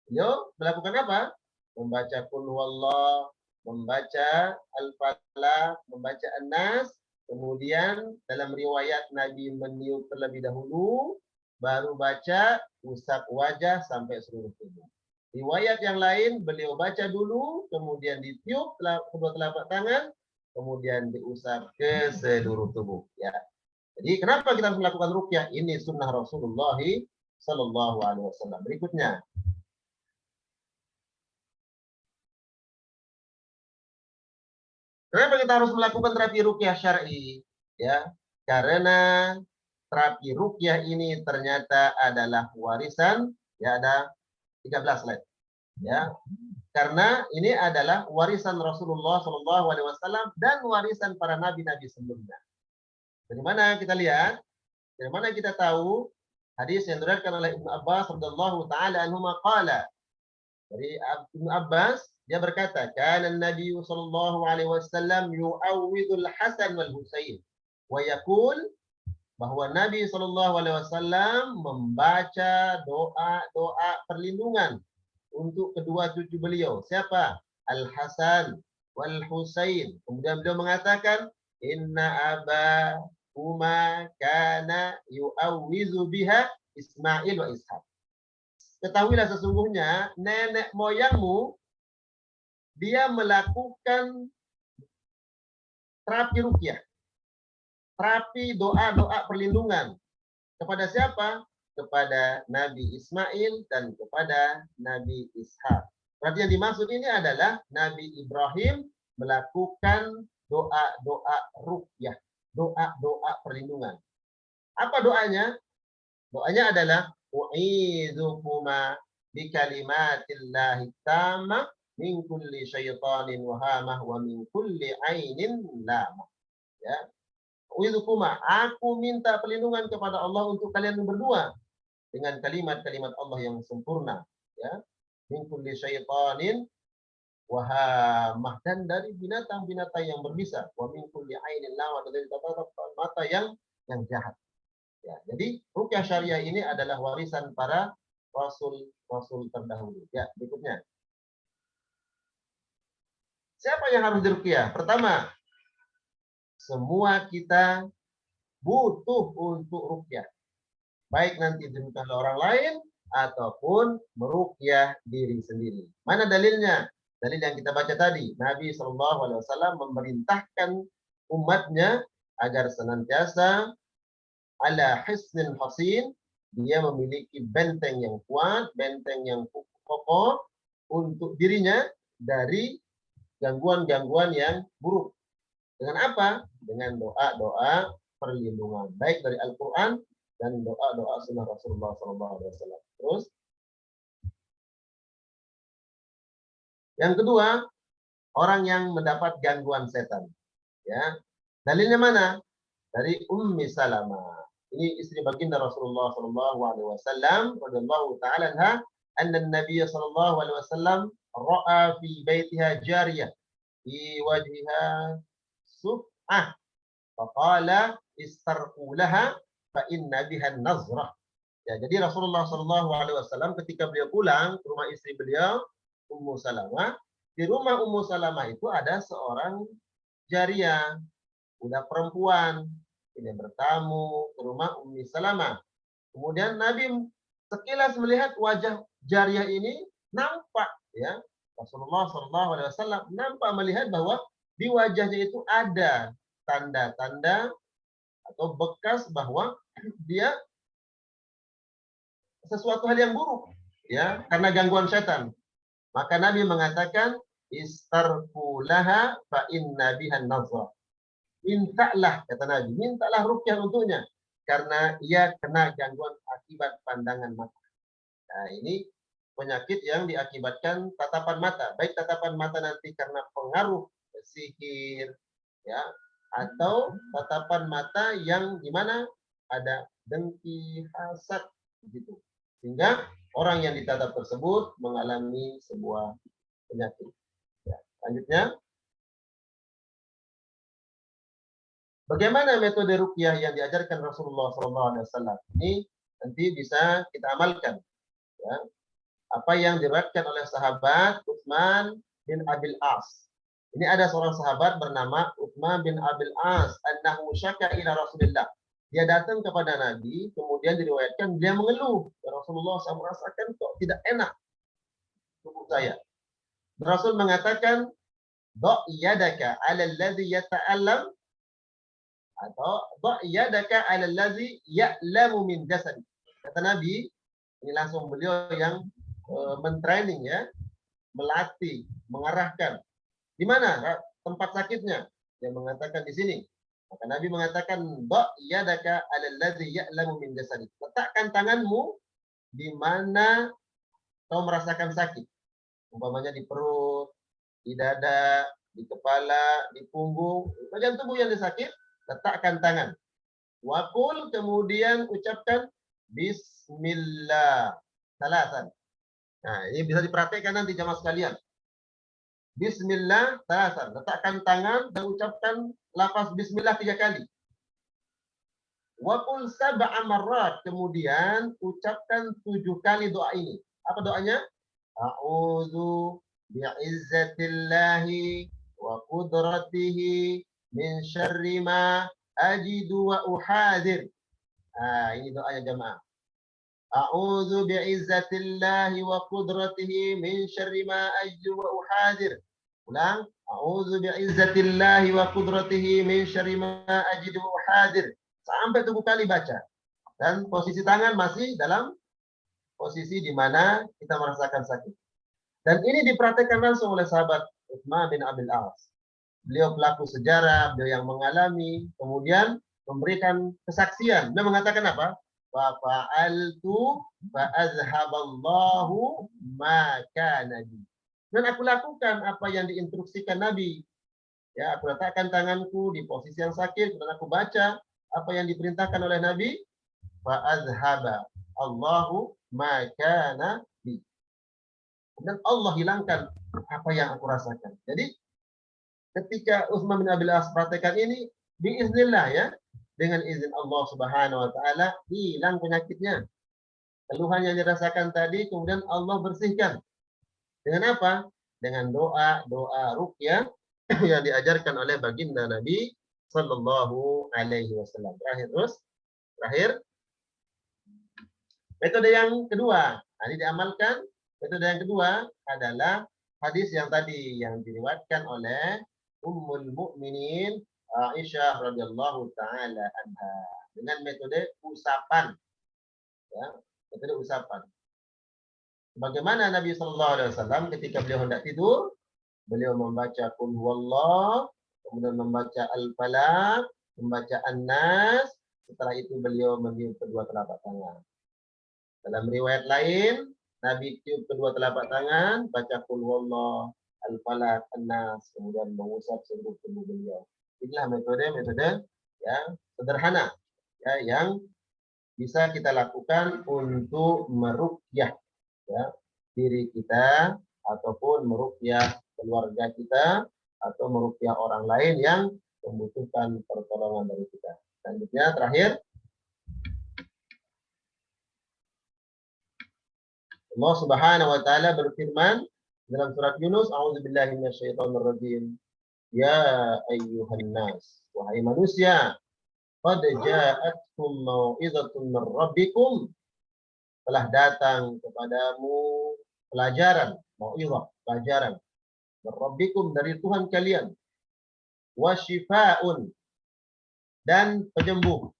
Beliau melakukan apa? Membaca Qul huwallah, membaca Al-Falaq, membaca An-Nas. Kemudian dalam riwayat Nabi meniup terlebih dahulu, baru baca usap wajah sampai seluruh tubuh. Riwayat yang lain beliau baca dulu, kemudian ditiup kedua telapak tangan, kemudian diusap ke seluruh tubuh. Ya. Jadi kenapa kita melakukan ruqyah? Ini sunnah Rasulullah Sallallahu Alaihi Wasallam. Berikutnya. Kenapa kita harus melakukan terapi ruqyah syar'i? Ya, karena terapi ruqyah ini ternyata adalah warisan, ya, ada 13 slide. Ya. Karena ini adalah warisan Rasulullah Shallallahu Alaihi Wasallam dan warisan para nabi-nabi sebelumnya. Dari mana kita lihat? Dari mana kita tahu? Hadis yang diriwayatkan oleh Ibnu Abbas radhiyallahu taala anhuma qala. Dari Ibnu Abbas, dia berkata, "Kana Nabi sallallahu alaihi wasallam yu'awwidul Hasan wal Husain wa yaqul," bahwa Nabi sallallahu alaihi wasallam membaca doa-doa perlindungan untuk kedua cucu beliau. Siapa? Al-Hasan wal Husain. Kemudian beliau mengatakan, "Inna abahuma kana yu'awwizu biha Ismail wa Ishaq." Ketahuilah sesungguhnya nenek moyangmu dia melakukan terapi ruqyah, terapi doa-doa perlindungan kepada siapa? Kepada Nabi Ismail dan kepada Nabi Ishak. Berarti yang dimaksud ini adalah Nabi Ibrahim melakukan doa-doa ruqyah, doa-doa perlindungan. Apa doanya? Doanya adalah u'idzukumā bikalimātillāhi tammah min kulli syaitanin wahamah wa min kulli ainin lamah. Ya. U'idzukumā, aku minta perlindungan kepada Allah untuk kalian berdua dengan kalimat-kalimat Allah yang sempurna, ya. Min kulli syaitanin wahamah, dan dari binatang-binatang yang berbisa, wa min kulli ainin lamah, dari mata yang jahat. Ya, jadi ruqyah syariah ini adalah warisan para rasul terdahulu. Ya, berikutnya. Siapa yang harus diruqyah? Pertama, semua kita butuh untuk ruqyah. Baik nanti diruqyah oleh orang lain ataupun meruqyah diri sendiri. Mana dalilnya? Dalil yang kita baca tadi. Nabi SAW memerintahkan umatnya agar senantiasa ala hisnin hasin, dia memiliki benteng yang kuat, benteng yang kokoh untuk dirinya dari gangguan-gangguan yang buruk. Dengan apa? Dengan doa-doa perlindungan, baik dari Al-Quran dan doa-doa sunnah Rasulullah SAW. Terus, yang kedua, orang yang mendapat gangguan setan. Ya, dalilnya mana? Dari Ummi Salamah. Ini istri baginda Rasulullah SAW, radhiyallahu taala anha, anna Nabi sallallahu alaihi wasallam ra'a fi baitiha jariyah fi wajhiha suf'ah. Faqala istarqu laha fa inna biha nazrah. Ya, jadi Rasulullah SAW ketika beliau pulang ke rumah istri beliau, Ummu Salamah, di rumah Ummu Salamah itu ada seorang jariyah, budak perempuan, ini bertamu ke rumah Ummi Salamah. Kemudian Nabi sekilas melihat wajah jariyah ini, nampak ya, Rasulullah SAW nampak melihat bahwa di wajahnya itu ada tanda-tanda atau bekas bahwa dia sesuatu hal yang buruk, ya, karena gangguan setan. Maka Nabi mengatakan, istarqu laha fa inna biha nazar. Mintalah, kata Nabi, mintalah ruqyah untuknya karena ia kena gangguan akibat pandangan mata. Nah, ini penyakit yang diakibatkan tatapan mata, baik tatapan mata nanti karena pengaruh sihir, ya, atau tatapan mata yang dimana ada dengki, hasad, begitu. Sehingga orang yang ditatap tersebut mengalami sebuah penyakit. Ya, selanjutnya, bagaimana metode ruqyah yang diajarkan Rasulullah SAW? Ini nanti bisa kita amalkan. Ya. Apa yang diriwayatkan oleh sahabat Utsman bin Abil As. Ini ada seorang sahabat bernama Utsman bin Abil As, annahu syaka ila Rasulillah. Dia datang kepada Nabi, kemudian diriwayatkan dia mengeluh. Ya Rasulullah, saya merasakan kok tidak enak tubuh saya. Rasul mengatakan, "Dha' yadaka 'ala alladhi yata'allam," atau "Dha' yadaka 'ala alladhi ya'lamu min jasad." Kata Nabi, ini langsung beliau yang mentraining ya, melatih, mengarahkan. Di mana tempat sakitnya? Dia mengatakan di sini. Maka Nabi mengatakan, "Dha' yadaka 'ala alladhi ya'lamu min jasad." Letakkan tanganmu di mana kau merasakan sakit. Umpamanya di perut, di dada, di kepala, di punggung, bagian tubuh yang disakit, letakkan tangan. Waqul, kemudian ucapkan Bismillah salasan. Nah, ini bisa diperhatikan nanti jamaah sekalian. Bismillah salasan. Letakkan tangan dan ucapkan lafaz Bismillah 3 kali. Waqul sab'a marrat. Kemudian ucapkan 7 kali doa ini. Apa doanya? A'udzu bi'izzatillahi wa qudratihi min syarri ma ajidu wa uhadir. Ini doanya jamaah. A'udzu bi'izzatillahi wa qudratihi min syarri ma ajidu wa uhadir. Ulang. A'udzu bi'izzatillahi wa qudratihi min syarri ma ajidu wa uhadir. Sampai 7 kali baca. Dan posisi tangan masih dalam posisi di mana kita merasakan sakit. Dan ini diperhatikan langsung oleh sahabat Utsman bin Abil As. Beliau pelaku sejarah, beliau yang mengalami, kemudian memberikan kesaksian. Beliau mengatakan apa? Wa fa'altu fa azhaballahu ma kana bi. Dan aku lakukan apa yang diinstruksikan Nabi. Ya, aku letakkan tanganku di posisi yang sakit dan aku baca apa yang diperintahkan oleh Nabi. Fa azhaba Allahu ma kana bi. Dan Allah hilangkan apa yang aku rasakan. Jadi ketika Utsman bin Abil As praktekkan ini, biiznillah ya, dengan izin Allah Subhanahu wa taala hilang penyakitnya. Keluhan yang dirasakan tadi kemudian Allah bersihkan. Dengan apa? Dengan doa-doa ruqyah yang diajarkan oleh baginda Nabi sallallahu alaihi wasallam. Terakhir metode yang kedua. Nah, ini diamalkan. Metode yang kedua adalah hadis yang tadi yang diriwayatkan oleh Ummul Mukminin Aisyah radhiyallahu taala anha dengan metode usapan. Ya, metode usapan. Bagaimana Nabi sallallahu alaihi wasallam ketika beliau hendak tidur, beliau membaca qul huwallah, kemudian membaca al-falaq, membaca an-nas, setelah itu beliau meniup kedua telapak tangan. Dalam riwayat lain, Nabi tiup kedua telapak tangan, baca qul huwallah, al-falaq, an-nas, kemudian mengusap seluruh tubuh beliau. Inilah metode-metode yang sederhana ya, yang bisa kita lakukan untuk meruqyah ya, diri kita ataupun meruqyah keluarga kita atau meruqyah orang lain yang membutuhkan pertolongan dari kita. Selanjutnya terakhir, Allah Subhanahu wa taala berfirman dalam surat Yunus, a'udzubillahi minasyaitonirrajim. Ya ayyuhan nas, wahai manusia, qad ja'atkum mau'izatun min rabbikum, telah datang kepadamu pelajaran, mau'izah, pelajaran min rabbikum, dari Tuhan kalian, wa syifaa'un, dan penyembuh,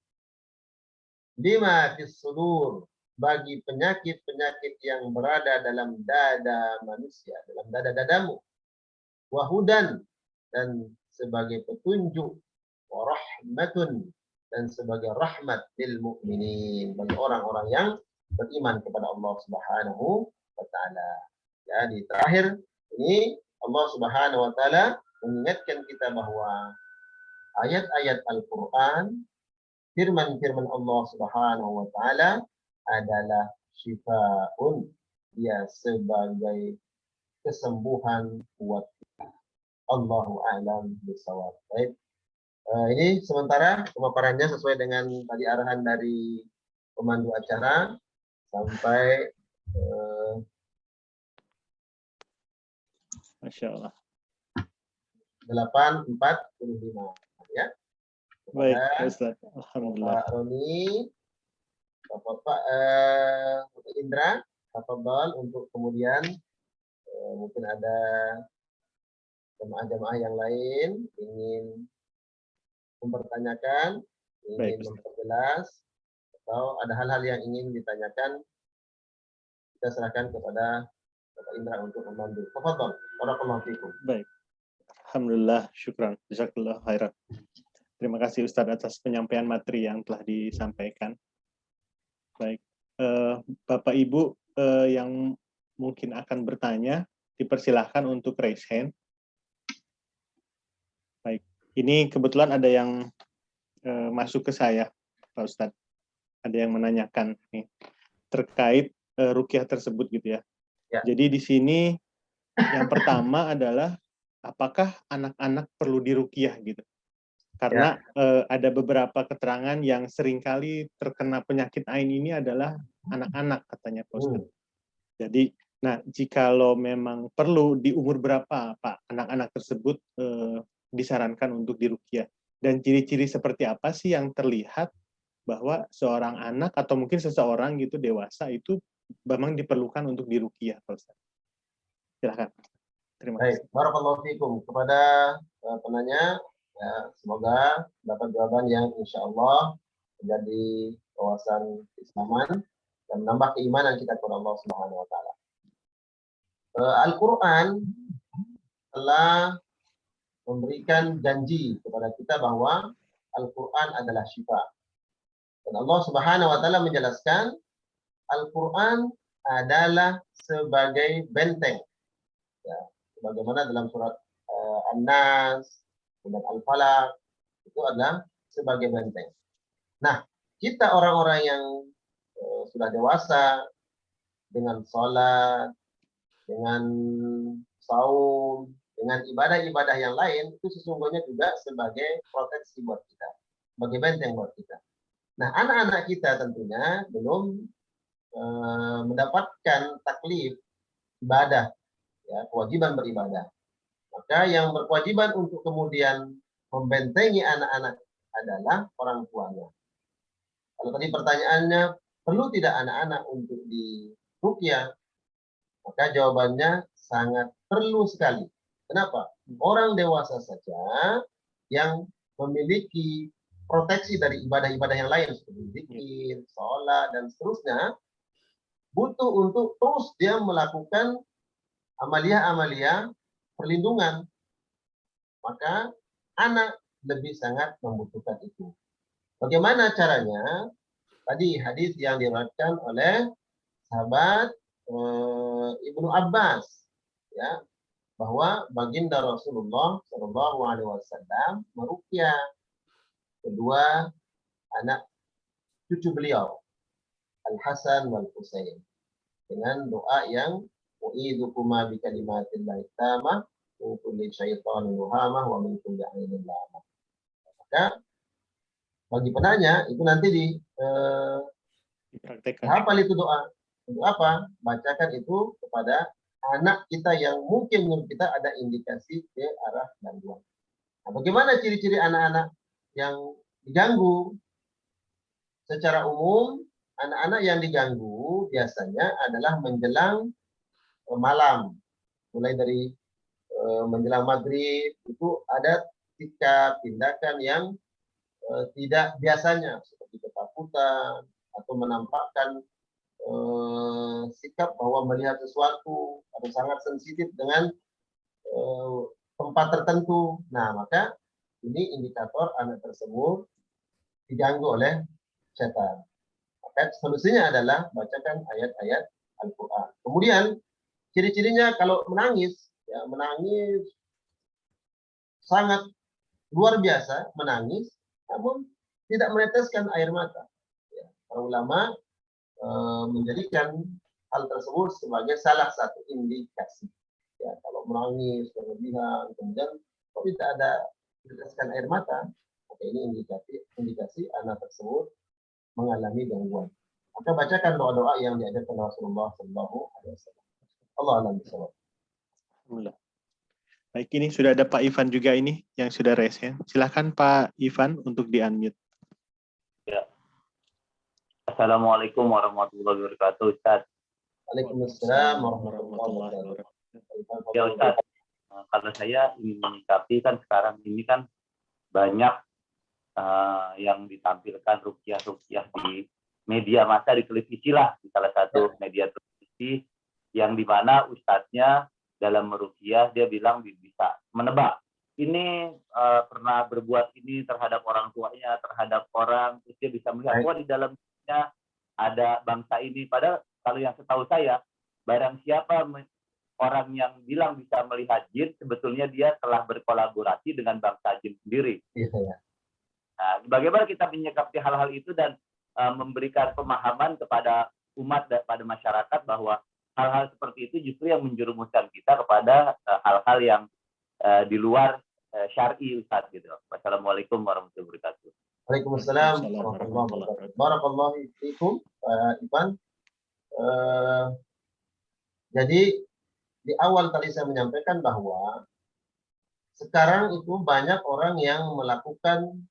lima fis sudur, bagi penyakit-penyakit yang berada dalam dada manusia, dalam dada-dadamu, wahudan, dan sebagai petunjuk, warahmatun, dan sebagai rahmat lil mukminin, bagi orang-orang yang beriman kepada Allah Subhanahu wa taala. Ya, di terakhir ini Allah Subhanahu wa taala mengingatkan kita bahwa ayat-ayat Al-Qur'an, firman-firman Allah Subhanahu wa taala adalah syifaun, ya, sebagai kesembuhan buat kita. Allahu a'lam bishawab. Baik. Ini sementara pemaparannya sesuai dengan tadi arahan dari pemandu acara sampai Masya Allah. 8.45 ya. Baik, Ustaz. Alhamdulillah. Pak Roni, Bapak Indra, tafadhal untuk kemudian mungkin ada jemaah-jemaah yang lain ingin mempertanyakan, ingin memperjelas, atau ada hal-hal yang ingin ditanyakan, kita serahkan kepada Bapak Indra untuk memandu. Tafadhal, barakallahu fikum. Baik. Alhamdulillah, syukran. Jazakallah khairan. Terima kasih Ustaz atas penyampaian materi yang telah disampaikan. Baik, Bapak Ibu yang mungkin akan bertanya, dipersilahkan untuk raise hand. Baik, ini kebetulan ada yang masuk ke saya, Pak Ustadz. Ada yang menanyakan nih terkait ruqyah tersebut gitu ya. Ya. Jadi di sini yang pertama adalah apakah anak-anak perlu diruqyah gitu? Karena ada beberapa keterangan yang seringkali terkena penyakit ain ini adalah anak-anak katanya Pak Ustadz. Jadi, nah jikalau memang perlu, di umur berapa Pak anak-anak tersebut disarankan untuk diruqyah? Dan ciri-ciri seperti apa sih yang terlihat bahwa seorang anak atau mungkin seseorang gitu dewasa itu memang diperlukan untuk diruqyah Pak Ustadz? Silakan. Terima kasih. Baik, barakallahu fikum. Kepada penanya, ya, semoga dapat jawaban yang insya Allah menjadi wawasan keislaman dan menambah keimanan kita kepada Allah Subhanahu wa taala. Al-Qur'an telah memberikan janji kepada kita bahwa Al-Qur'an adalah syifa. Dan Allah Subhanahu wa taala menjelaskan Al-Qur'an adalah sebagai benteng. Ya, sebagaimana dalam surat An-Nas dan Al-Falaq, itu adalah sebagai benteng. Nah, kita orang-orang yang sudah dewasa, dengan sholat, dengan saum, dengan ibadah-ibadah yang lain, itu sesungguhnya juga sebagai proteksi buat kita, sebagai benteng buat kita. Nah, anak-anak kita tentunya belum mendapatkan taklif ibadah, ya, kewajiban beribadah. Maka yang berkewajiban untuk kemudian membentengi anak-anak adalah orang tuanya. Kalau tadi pertanyaannya, perlu tidak anak-anak untuk diruqyah? Maka jawabannya sangat perlu sekali. Kenapa? Orang dewasa saja yang memiliki proteksi dari ibadah-ibadah yang lain seperti zikir, sholat, dan seterusnya, butuh untuk terus dia melakukan amalia-amalia perlindungan. Maka anak lebih sangat membutuhkan itu. Bagaimana caranya? Tadi hadis yang diriwayatkan oleh sahabat Ibnu Abbas, ya, bahwa baginda Rasulullah Shallallahu Alaihi Wasallam meruqyah kedua anak cucu beliau, Al Hasan wal Husain, dengan doa yang u'idzukuma bi kalimatillahi tammah min kulli syaitanin wahamah wa min kulli ainin lamah. Maka bagi penanya itu nanti Dipraktekkan. hafal itu doa. Untuk apa? Bacakan itu kepada anak kita yang mungkin menurut kita ada indikasi ke arah gangguan. Nah, bagaimana ciri-ciri anak-anak yang diganggu? Secara umum, anak-anak yang diganggu biasanya adalah menjelang malam. Mulai dari menjelang maghrib itu ada sikap tindakan yang tidak biasanya, seperti ketakutan atau menampakkan sikap bahwa melihat sesuatu atau sangat sensitif dengan tempat tertentu. Nah, maka ini indikator anak tersebut diganggu oleh setan. Maka solusinya adalah bacakan ayat-ayat Al-Quran. Kemudian ciri-cirinya kalau menangis, ya menangis sangat luar biasa, menangis, namun tidak meneteskan air mata. Ya, para ulama menjadikan hal tersebut sebagai salah satu indikasi. Ya, kalau menangis berlebihan, kemudian kok tidak ada meneteskan air mata, maka ini indikasi anak tersebut mengalami gangguan. Maka bacakan doa-doa yang diajarkan Rasulullah SAW. Allah alam bisawab. Alhamdulillah. Baik, ini sudah ada Pak Ivan juga ini yang sudah raise hand. Silakan Pak Ivan untuk di-unmute. Ya. Assalamualaikum warahmatullahi wabarakatuh, Ustaz. Waalaikumsalam warahmatullahi wabarakatuh. Ya Ustaz, kalau saya ingin menyikapi kan sekarang ini kan banyak yang ditampilkan ruqyah-ruqyah di media massa, di televisi lah, di salah satu media televisi yang dimana ustadznya dalam meruqyah dia bilang bisa menebak. Ini pernah berbuat ini terhadap orang tuanya, terhadap orang, terus dia bisa melihat bahwa di dalamnya ada bangsa ini. Padahal kalau yang setahu saya, barang siapa orang yang bilang bisa melihat jin, sebetulnya dia telah berkolaborasi dengan bangsa jin sendiri. Iya. Nah, bagaimana kita menyikapi hal-hal itu dan memberikan pemahaman kepada umat dan pada masyarakat bahwa hal-hal seperti itu justru yang menjerumuskan kita kepada hal-hal yang di luar syar'i, Ustaz, gitu. Wassalamualaikum warahmatullahi wabarakatuh. Waalaikumsalam warahmatullahi wabarakatuh. Barakallahu fiikum, Ivan. Jadi di awal tadi saya menyampaikan bahwa sekarang itu banyak orang yang melakukan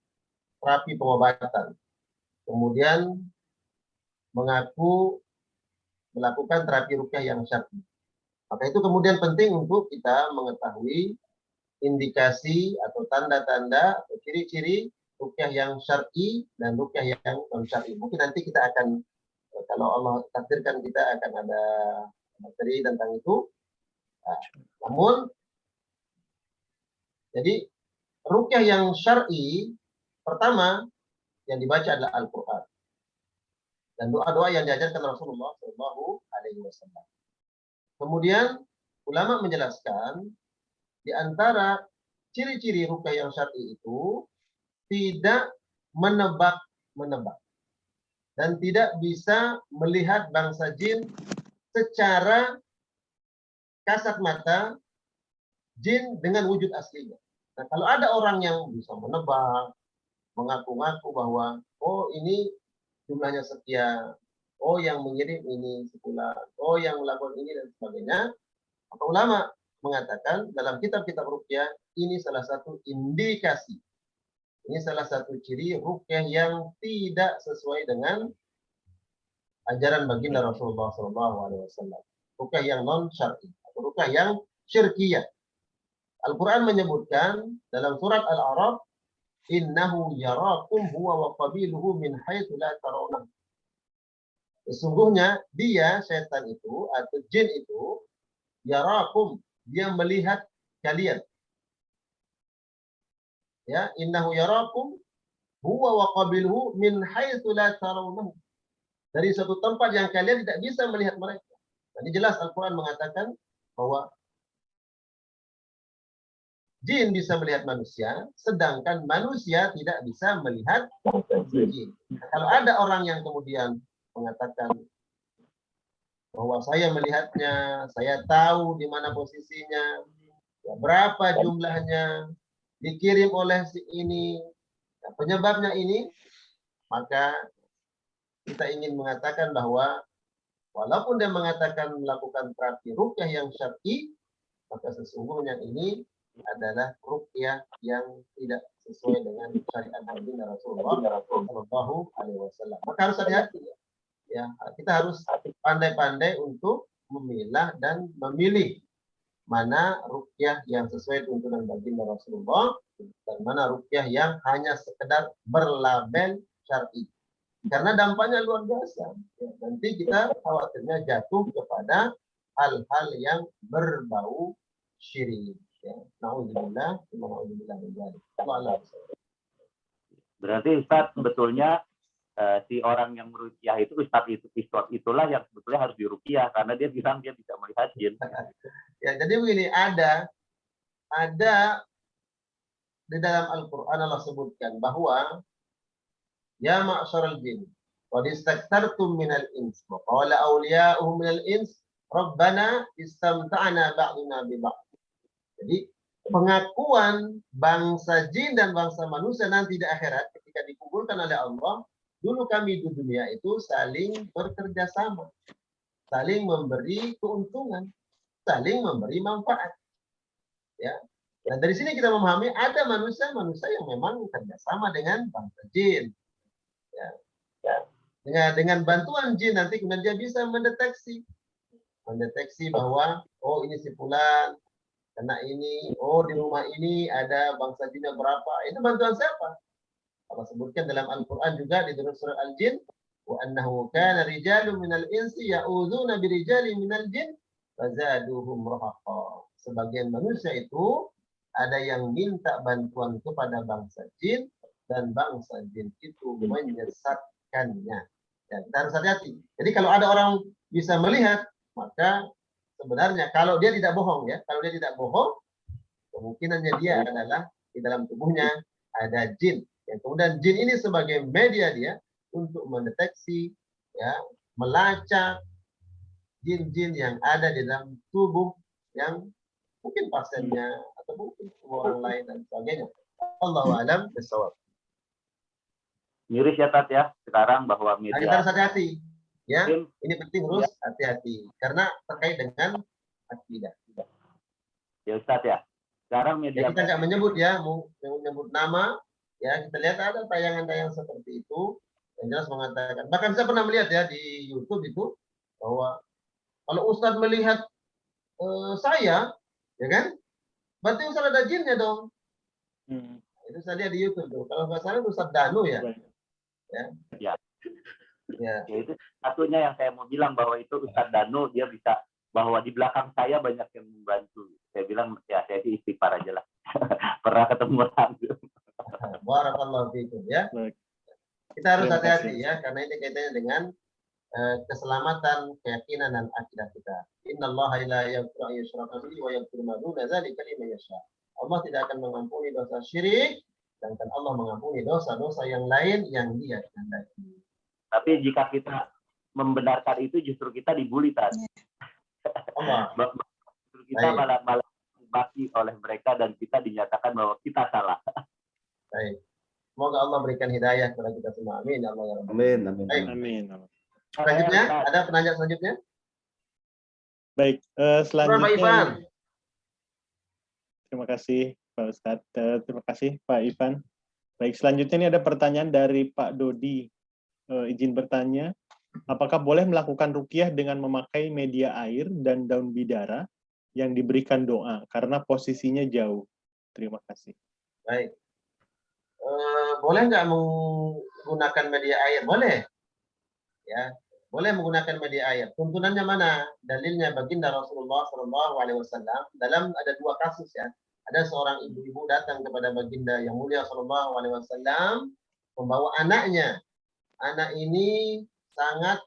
terapi pengobatan, kemudian mengaku melakukan terapi ruqyah yang syar'i. Maka itu kemudian penting untuk kita mengetahui indikasi atau tanda-tanda atau ciri-ciri ruqyah yang syar'i dan ruqyah yang non syar'i. Mungkin nanti kita akan, kalau Allah takdirkan, kita akan ada materi tentang itu. Nah, namun jadi ruqyah yang syar'i pertama yang dibaca adalah Al-Quran dan doa-doa yang diajarkan Rasulullah SAW. Kemudian ulama menjelaskan di antara ciri-ciri ruqyah yang syar'i itu tidak menebak-menebak dan tidak bisa melihat bangsa jin secara kasat mata jin dengan wujud aslinya. Nah, kalau ada orang yang bisa menebak, mengaku-ngaku bahwa oh ini jumlahnya sekian, oh yang mengirim ini sebulan, oh yang melakukan ini dan sebagainya, maka ulama mengatakan dalam kitab-kitab ruqyah ini salah satu indikasi Ini salah satu ciri ruqyah yang tidak sesuai dengan ajaran baginda Rasulullah SAW. Ruqyah yang non syar'i atau ruqyah yang syirkiyah. Al-Quran menyebutkan dalam surat Al-A'raf, innahu yarakum huwa wa qabiluhu min haitsu la tarawna. Sesungguhnya dia, setan itu atau jin itu, yarakum, dia melihat kalian. Ya, innahu yarakum huwa wa qabiluhu min haitsu la tarawna. Dari suatu tempat yang kalian tidak bisa melihat mereka. Jadi jelas Al-Quran mengatakan bahwa jin bisa melihat manusia, sedangkan manusia tidak bisa melihat jin. Kalau ada orang yang kemudian mengatakan bahwa saya melihatnya, saya tahu di mana posisinya, ya, berapa jumlahnya, dikirim oleh si ini, ya, penyebabnya ini, maka kita ingin mengatakan bahwa walaupun dia mengatakan melakukan terapi ruqyah yang syar'i, maka sesungguhnya ini adalah ruqyah yang tidak sesuai dengan syariat baginda Rasulullah Shallallahu Alaihi Wasallam. Maka harus hati-hati ya. Kita harus pandai-pandai untuk memilah dan memilih mana ruqyah yang sesuai tuntunan baginda Rasulullah dan mana ruqyah yang hanya sekedar berlabel syar'i. Karena dampaknya luar biasa. Ya, nanti kita khawatirnya jatuh kepada hal-hal yang berbau syirik. Ya, na'udzubillah, na'udzubillah min dzalik. Berarti Ustaz sebetulnya si orang yang meruqyah itu itulah yang sebetulnya harus diruqyah karena dia bilang dia bisa melihat jin. Ya, jadi begini, ada di dalam Al-Qur'an Allah sebutkan bahwa ya ma'syaral jin qad istaktartum minal ins wa qala awliya'uhum minal ins rabbana istamta'na ba'duna bi ba'd. Jadi pengakuan bangsa jin dan bangsa manusia nanti di akhirat ketika dikumpulkan oleh Allah, dulu kami di dunia itu saling bekerja sama, saling memberi keuntungan, saling memberi manfaat. Ya. Dan dari sini kita memahami ada manusia-manusia yang memang kerjasama dengan bangsa jin. Ya. Dengan bantuan jin nanti kemudian dia bisa mendeteksi bahwa oh ini si fulan kena ini, oh di rumah ini ada bangsa jinnya berapa. Itu bantuan siapa? Allah sebutkan dalam Al-Quran juga di dalam surah Al-Jin, wa annahu kana rijalun minal insi ya'udzuna birijalin minal jin fazaduhum rahaqa. Sebagian manusia itu ada yang minta bantuan kepada bangsa jin dan bangsa jin itu menyesatkannya. Ya, kita harus hati-hati. Jadi kalau ada orang bisa melihat, maka sebenarnya kalau dia tidak bohong ya, kalau dia tidak bohong, kemungkinannya dia adalah di dalam tubuhnya ada jin. Yang kemudian jin ini sebagai media dia untuk mendeteksi, ya, melacak jin-jin yang ada di dalam tubuh yang mungkin pasiennya atau mungkin orang lain dan sebagainya. Allahu a'lam bishawab. Miris ya Tat ya sekarang bahwa Kita media harus hati-hati. Ya, ini penting harus hati-hati karena terkait dengan akidah. ya Ustaz ya. Sekarang Ya, media kita nggak menyebut ya, menyebut nama. Ya, kita lihat ada tayangan-tayangan seperti itu yang jelas mengatakan. Bahkan saya pernah melihat ya di YouTube itu bahwa kalau Ustadz melihat saya, ya kan, berarti Ustadz ada jinnya dong. Itu saya lihat di YouTube tuh. Kalau nggak salah Ustadz Danu ya. Ya. Itu satunya yang saya mau bilang bahwa itu Ustadz Danu dia bisa bahwa di belakang saya banyak yang membantu. Saya bilang ya saya sih istighfar aja lah. Pernah ketemu langsung. Barakallahu fiikum ya. Kita harus hati-hati ya karena ini kaitannya dengan keselamatan keyakinan dan akidah kita. Innallaha la yaghfiru an yushraka bihi wa yaghfiru ma duna dzalika liman yasha. Allah tidak akan mengampuni dosa syirik, sedangkan Allah mengampuni dosa-dosa yang lain yang Dia kehendaki. Tapi jika kita membenarkan itu justru kita dibully tadi. Justru kita malah dibaki oleh mereka dan kita dinyatakan bahwa kita salah. Baik. Semoga Allah berikan hidayah kepada kita semua. Amin. Ya Allah ya Rabbi. Amin. Amin. Baik. Amin. Selanjutnya, ada penanya selanjutnya? Baik, selanjutnya. Pak Ivan. Terima kasih Pak Ustadz. Terima kasih Pak Ivan. Baik, selanjutnya ini ada pertanyaan dari Pak Dodi. Izin bertanya, apakah boleh melakukan ruqyah dengan memakai media air dan daun bidara yang diberikan doa karena posisinya jauh? Terima kasih. Baik. Boleh nggak menggunakan media air? Boleh. Ya, boleh menggunakan media air. Tuntunannya mana? Dalilnya baginda Rasulullah SAW. Dalam ada dua kasus ya. Ada seorang ibu-ibu datang kepada baginda yang mulia SAW membawa anaknya. Anak ini sangat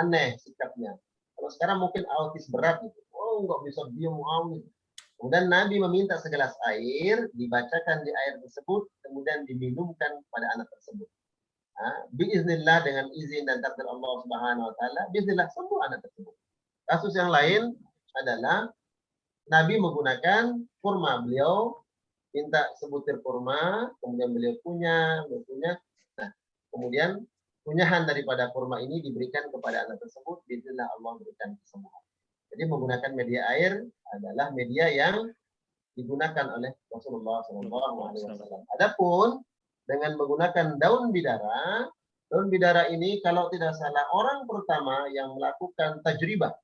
aneh sikapnya. Kalau sekarang mungkin autis berat gitu. Oh, nggak bisa diam gitu. Kemudian Nabi meminta segelas air, dibacakan di air tersebut, kemudian diminumkan pada anak tersebut. Biiznillah, dengan izin dan takdir Allah Subhanahu wa taala, biiznillah sembuh anak tersebut. Kasus yang lain adalah Nabi menggunakan kurma. Beliau minta sebutir kurma, kemudian beliau punya. Nah, kemudian kunyahan daripada kurma ini diberikan kepada anak tersebut, biiznillah Allah berikan kesembuhan. Jadi menggunakan media air adalah media yang digunakan oleh Rasulullah SAW. Adapun dengan menggunakan daun bidara ini kalau tidak salah orang pertama yang melakukan tajribah,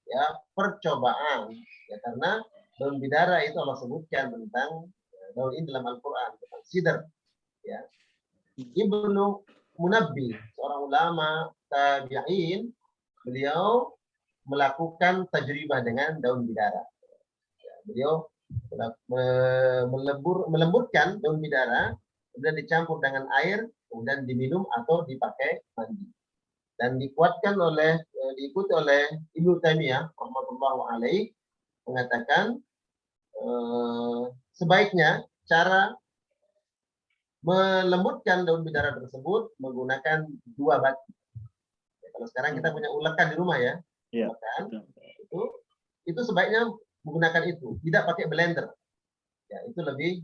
ya, percobaan, ya, karena daun bidara itu Allah sebutkan tentang daun ini dalam Al-Quran, tentang sidr, ya. Ibnu Munabbi, seorang ulama tabi'in, beliau melakukan tajribah dengan daun bidara. Ya, beliau melembutkan daun bidara, kemudian dicampur dengan air, kemudian diminum atau dipakai mandi. Dan diikuti oleh Ibnu Taimiyah rahmatullahi alaih, mengatakan sebaiknya cara melembutkan daun bidara tersebut menggunakan 2 batu. Ya, kalau sekarang kita punya ulekan di rumah ya, ulekan, itu sebaiknya menggunakan itu, tidak pakai blender. Ya, itu lebih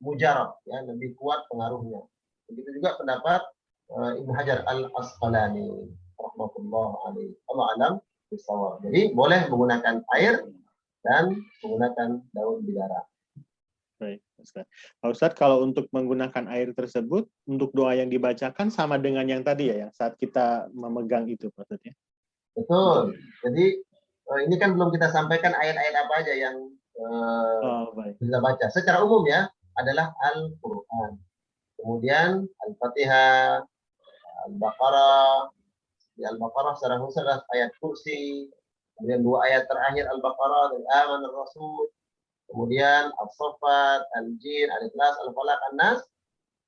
mujarab, ya, lebih kuat pengaruhnya. Begitu juga pendapat Ibnu Hajar Al-Asqalani rahmatullah alaihi. Allah alam bisawab. Jadi boleh menggunakan air dan menggunakan daun bidara. Baik, Ustaz. Pak Ustaz, kalau untuk menggunakan air tersebut, untuk doa yang dibacakan sama dengan yang tadi ya, yang saat kita memegang itu maksudnya? Betul. Jadi ini kan belum kita sampaikan ayat-ayat apa aja yang bisa baca. Secara umum ya, adalah Al-Quran. Kemudian Al-Fatihah, Al-Baqarah. Di Al-Baqarah secara khusus adalah ayat kursi. Kemudian 2 ayat terakhir Al-Baqarah dan Amanur Rasul. Kemudian Al-Saffat, Al-Jin, Al-Ikhlas, Al-Falaq, An-Nas.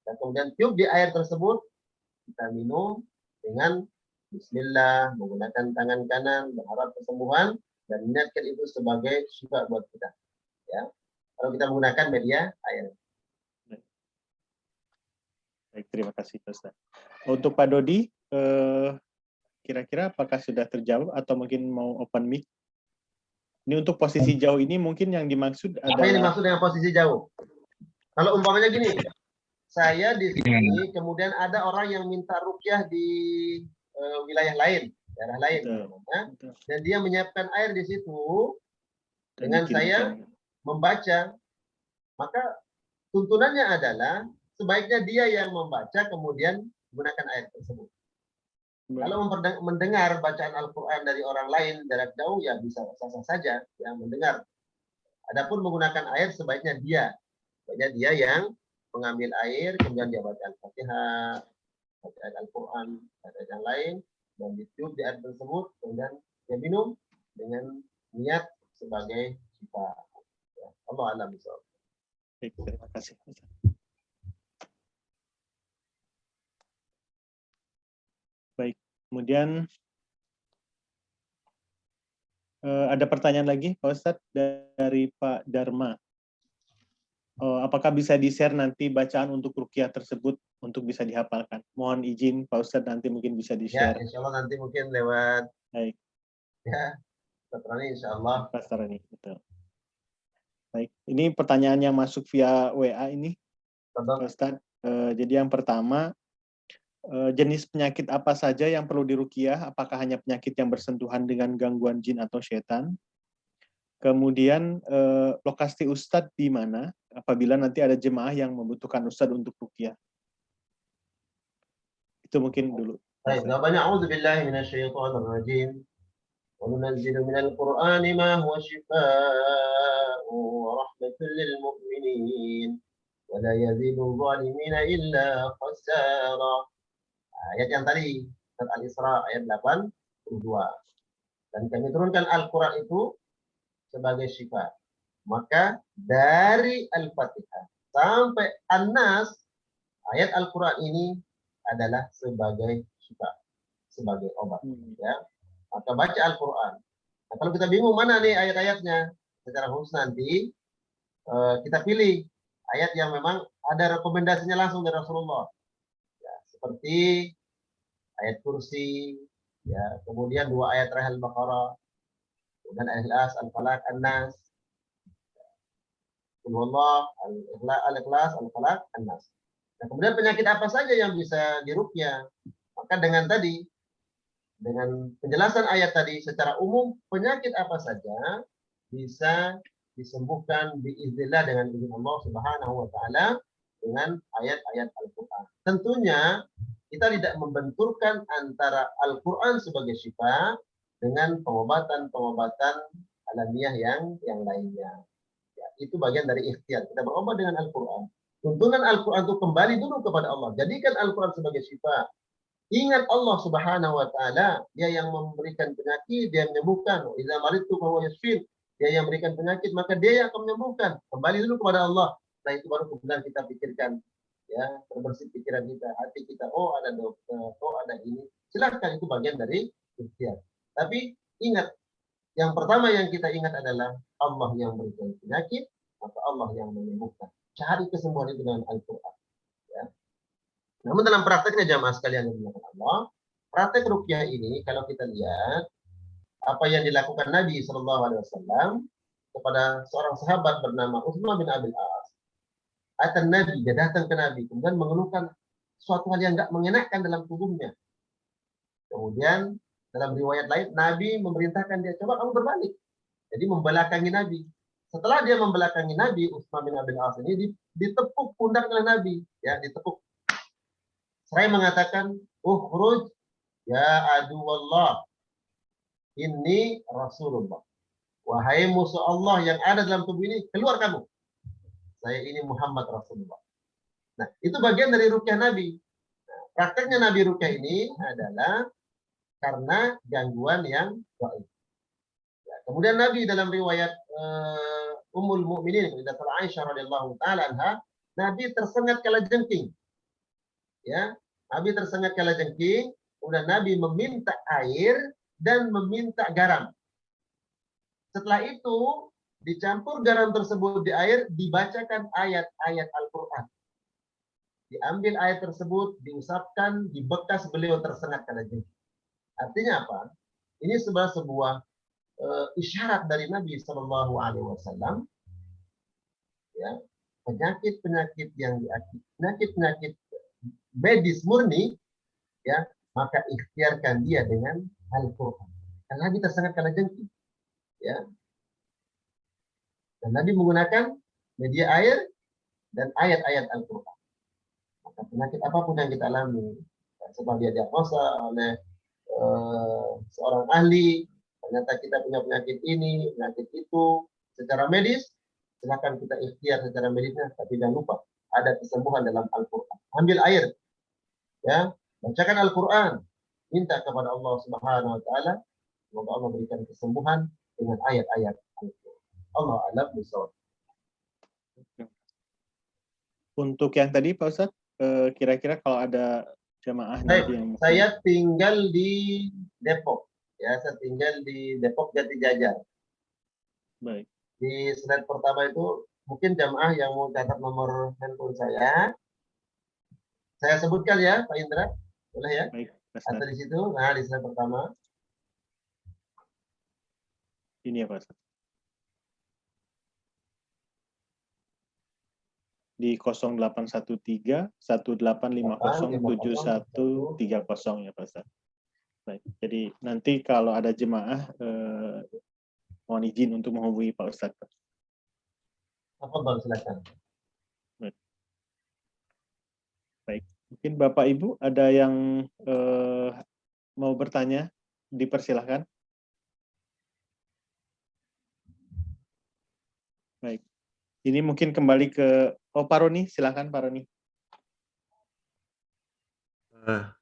Dan kemudian tiup di air tersebut, kita minum dengan Bismillah, menggunakan tangan kanan, berharap kesembuhan, dan niatkan itu sebagai syifa buat kita. Ya, kalau kita menggunakan media air. Baik, terima kasih Ustaz. Untuk Pak Dodi, kira-kira apakah sudah terjawab atau mungkin mau open mic? Ini untuk posisi jauh ini mungkin yang dimaksud adalah... Apa yang dimaksud dengan posisi jauh? Kalau umpamanya gini, saya di sini, kemudian ada orang yang minta ruqyah di wilayah lain, daerah lain, dan dia menyiapkan air di situ, dengan saya membaca, maka tuntunannya adalah sebaiknya dia yang membaca kemudian menggunakan air tersebut. Kalau mendengar bacaan Al-Quran dari orang lain jarak jauh, ya bisa sah-sah saja yang mendengar. Adapun menggunakan air sebaiknya dia yang mengambil air, kemudian dia baca Al-Fatihah, baca Al-Quran, baca yang lain, dan ditiup di air tersebut, kemudian dia minum dengan niat sebagai syifa. Ya, Allah alam bisawab. Baik, terima kasih. Baik, kemudian ada pertanyaan lagi, Pak Ustadz, dari Pak Dharma. Apakah bisa di-share nanti bacaan untuk ruqyah tersebut untuk bisa dihafalkan? Mohon izin Pak Ustadz, nanti mungkin bisa di-share. Ya, insya Allah nanti mungkin lewat. Baik. Ya, Patroni insya Allah. Patroni, betul. Baik, ini pertanyaan yang masuk via WA ini, Pak Ustadz. Jadi yang pertama, jenis penyakit apa saja yang perlu diruqyah? Apakah hanya penyakit yang bersentuhan dengan gangguan jin atau setan? Kemudian lokasi Ustadz di mana apabila nanti ada jemaah yang membutuhkan Ustadz untuk ruqyah. Itu mungkin dulu. Baik, jawabannya a'udzubillahi minasyaitonir rajim. Wa nunazzilu minal Qur'ani ma huwa shifaa'un wa rahmatun lil mu'minin wa la yazidu adh-dhalimina illa khasara. Ayat yang tadi surat Al-Isra ayat 82. Dan kami turunkan Al-Qur'an itu sebagai syifa. Maka dari Al-Fatihah sampai An-Nas ayat Al-Qur'an ini adalah sebagai syifa, sebagai obat. Ya. Maka baca Al-Quran. Nah, kalau kita bingung mana nih ayat-ayatnya, secara khusus nanti kita pilih ayat yang memang ada rekomendasinya langsung dari Rasulullah. Ya, seperti ayat kursi, ya, kemudian 2 ayat terakhir Al-Baqarah, kemudian Al-Ikhlas, Al-Falaq, An-Nas, Qul-Huwallah, Al-Ikhlas, Al-Falaq, An-Nas. Nah, kemudian penyakit apa saja yang bisa diruqyah? Maka dengan tadi, dengan penjelasan ayat tadi secara umum, penyakit apa saja bisa disembuhkan biiznillah dengan izin Allah Subhanahu wa taala dengan ayat-ayat Al-Qur'an. Tentunya kita tidak membenturkan antara Al-Qur'an sebagai syifa dengan pengobatan-pengobatan alamiah yang lainnya. Ya, itu bagian dari ikhtiar. Kita berobat dengan Al-Qur'an. Tuntunan Al-Quran itu kembali dulu kepada Allah. Jadikan Al-Quran sebagai syifa. Ingat Allah Subhanahu wa taala, Dia yang memberikan penyakit, Dia menyembuhkan. Idza maridtu fa huwa yashfin. Dia yang memberikan penyakit, maka Dia yang akan menyembuhkan. Kembali dulu kepada Allah. Setelah itu baru kemudian kita pikirkan, ya, terbersih pikiran kita, hati kita. Oh, ada dokter, oh ada ini. Silakan, itu bagian dari ikhtiar. Tapi ingat, yang pertama yang kita ingat adalah Allah yang memberikan penyakit, maka Allah yang menyembuhkan. Cari kesembuhan itu dengan Al-Quran. Ya. Namun dalam prakteknya jamaah sekalian yang dimuliakan Allah, praktek ruqyah ini kalau kita lihat apa yang dilakukan Nabi SAW kepada seorang sahabat bernama Utsman bin Abil As. Atau Nabi, dia datang ke Nabi, kemudian mengeluhkan suatu hal yang tidak mengenakan dalam tubuhnya. Kemudian dalam riwayat lain, Nabi memerintahkan dia, coba kamu berbalik. Jadi membelakangi Nabi. Setelah dia membelakangi Nabi, Utsman bin Abil As ini ditepuk pundak oleh Nabi, ya, ditepuk. Saya mengatakan, "Ukhruj ya aduwallah, inni Rasulullah." Wahai musuh Allah yang ada dalam tubuh ini, keluar kamu. Saya ini Muhammad Rasulullah. Nah, itu bagian dari ruqyah Nabi. Nah, prakteknya Nabi ruqyah ini adalah karena gangguan yang gaib. Kemudian Nabi dalam riwayat Ummul Mukminin Aisyah radhiyallahu taala anha, Nabi tersengat kalajengking. Ya, Nabi tersengat kalajengking, kemudian Nabi meminta air dan meminta garam. Setelah itu dicampur garam tersebut di air, dibacakan ayat-ayat Al-Qur'an. Diambil ayat tersebut, diusapkan di bekas beliau tersengat kalajengking. Artinya apa? Ini sebuah isyarat dari Nabi Shallallahu Alaihi Wasallam, ya, penyakit-penyakit yang penyakit-penyakit medis murni, ya, maka ikhtiarkan dia dengan Al-Quran. Karena Nabi tersengat kalajengking, ya, dan Nabi menggunakan media air dan ayat-ayat Al-Quran. Maka penyakit apapun yang kita alami, setelah dia diagnosa oleh seorang ahli, ternyata kita punya penyakit ini, penyakit itu, secara medis, silakan kita ikhtiar secara medisnya, tapi jangan lupa ada kesembuhan dalam Al-Quran. Ambil air, ya, bacakan Al-Quran, minta kepada Allah Subhanahu Wa Taala, semoga Allah berikan kesembuhan dengan ayat-ayat Al-Quran. Allah a'lam bishawab. Untuk yang tadi Pak Ustadz, kira-kira kalau ada jamaah nanti yang saya tinggal di Depok. Ya, saya tinggal di Depok Jatijajar. Baik. Di slide pertama itu mungkin jamaah yang mau catat nomor handphone saya sebutkan ya, Pak Indra, boleh ya? Baik. Atau di situ, nah di slide pertama. Ini ya Pak Ustadz. Di 0813 1850 7130 ya Pak Ustadz. Baik. Jadi nanti kalau ada jemaah mohon izin untuk menghubungi Pak Ustadz. Tafadhol, silakan. Baik, mungkin Bapak Ibu ada yang mau bertanya, dipersilahkan. Baik, ini mungkin kembali ke Pak Roni, silakan Pak Roni.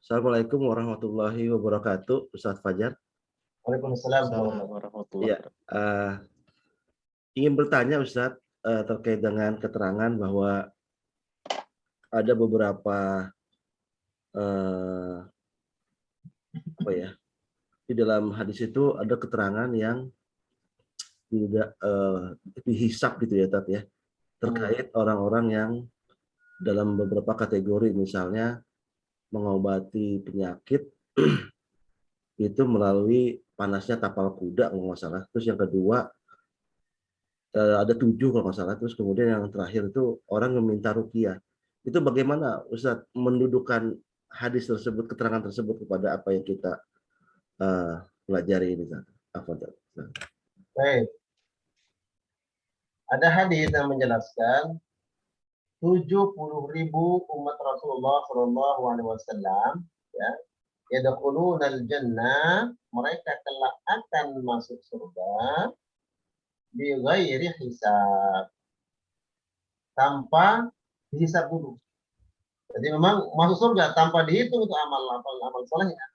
Assalamualaikum warahmatullahi wabarakatuh, Ustadz Fajar. Waalaikumsalam Assalamualaikum warahmatullahi Ya, ingin bertanya Ustadz terkait dengan keterangan bahwa ada beberapa di dalam hadis itu ada keterangan yang tidak dihisap gitu ya, Tat ya, terkait orang-orang yang dalam beberapa kategori, misalnya mengobati penyakit itu melalui panasnya tapal kuda kalau nggak salah. Terus yang kedua ada 7 kalau nggak salah. Terus kemudian yang terakhir itu orang meminta ruqyah. Itu bagaimana Ustadz mendudukan hadis tersebut, keterangan tersebut kepada apa yang kita pelajari ini? Baik. Ada hadis yang menjelaskan 70.000 umat Rasulullah Shallallahu Alaihi Wasallam, ya, yadkhulunal jannah, mereka kelak akan masuk surga bi ghairi hisab, tanpa dihisab dulu. Jadi memang masuk surga tanpa dihitung itu amal solehnya.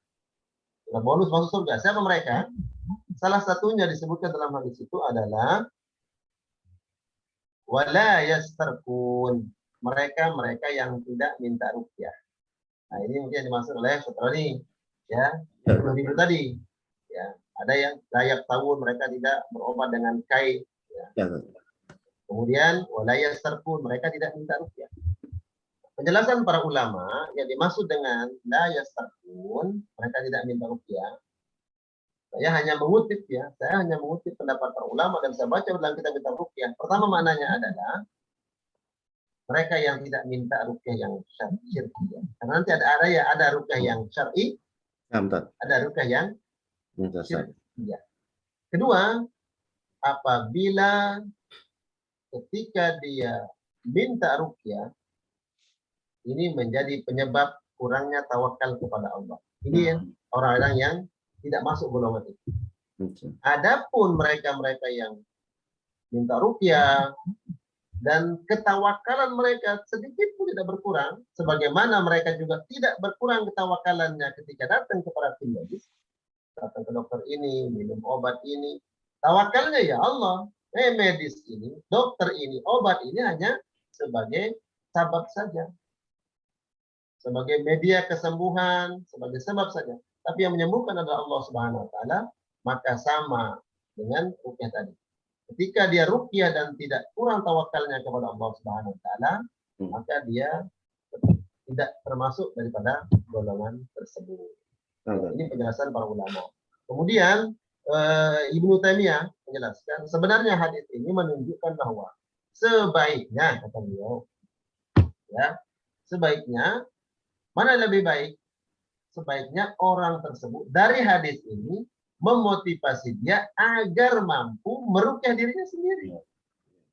Nah, bonus masuk surga. Siapa mereka? Salah satunya disebutkan dalam hadis itu adalah wala yastarkun, mereka yang tidak minta ruqyah. Nah, ini mungkin dimaksud oleh Saudara ini, ya, 70.000 tadi. Ya, ada yang layak tahun mereka tidak berobat dengan kai. Ya. Kemudian wala yastarkun, mereka tidak minta ruqyah. Penjelasan para ulama yang dimaksud dengan la yastarkun, mereka tidak minta ruqyah. Saya hanya mengutip pendapat para ulama dan saya baca dalam kitab-kitab ruqyah. Pertama maknanya adalah mereka yang tidak minta ruqyah yang syar'i. Karena nanti ada ruqyah yang syar'i, ada ruqyah yang syar'i. Kedua, apabila ketika dia minta ruqyah, ini menjadi penyebab kurangnya tawakal kepada Allah. Ini yang orang-orang yang tidak masuk golongan itu. Adapun mereka yang minta ruqyah dan ketawakalan mereka sedikit pun tidak berkurang, sebagaimana mereka juga tidak berkurang ketawakalannya ketika datang kepada tim medis, datang ke dokter ini, minum obat ini, tawakalnya ya Allah, medis ini, dokter ini, obat ini hanya sebagai sabab saja, sebagai media kesembuhan, sebagai sebab saja. Tapi yang menyembuhkan adalah Allah Subhanahu wa taala, maka sama dengan ruqyah tadi. Ketika dia ruqyah dan tidak kurang tawakalnya kepada Allah Subhanahu wa taala, maka dia tidak termasuk daripada golongan tersebut. Ini penjelasan para ulama. Kemudian Ibnu Taimiyah menjelaskan sebenarnya hadis ini menunjukkan bahwa sebaiknya, kata beliau, ya, sebaiknya mana lebih baik? Sebaiknya orang tersebut dari hadis ini memotivasi dia agar mampu meruqyah dirinya sendiri.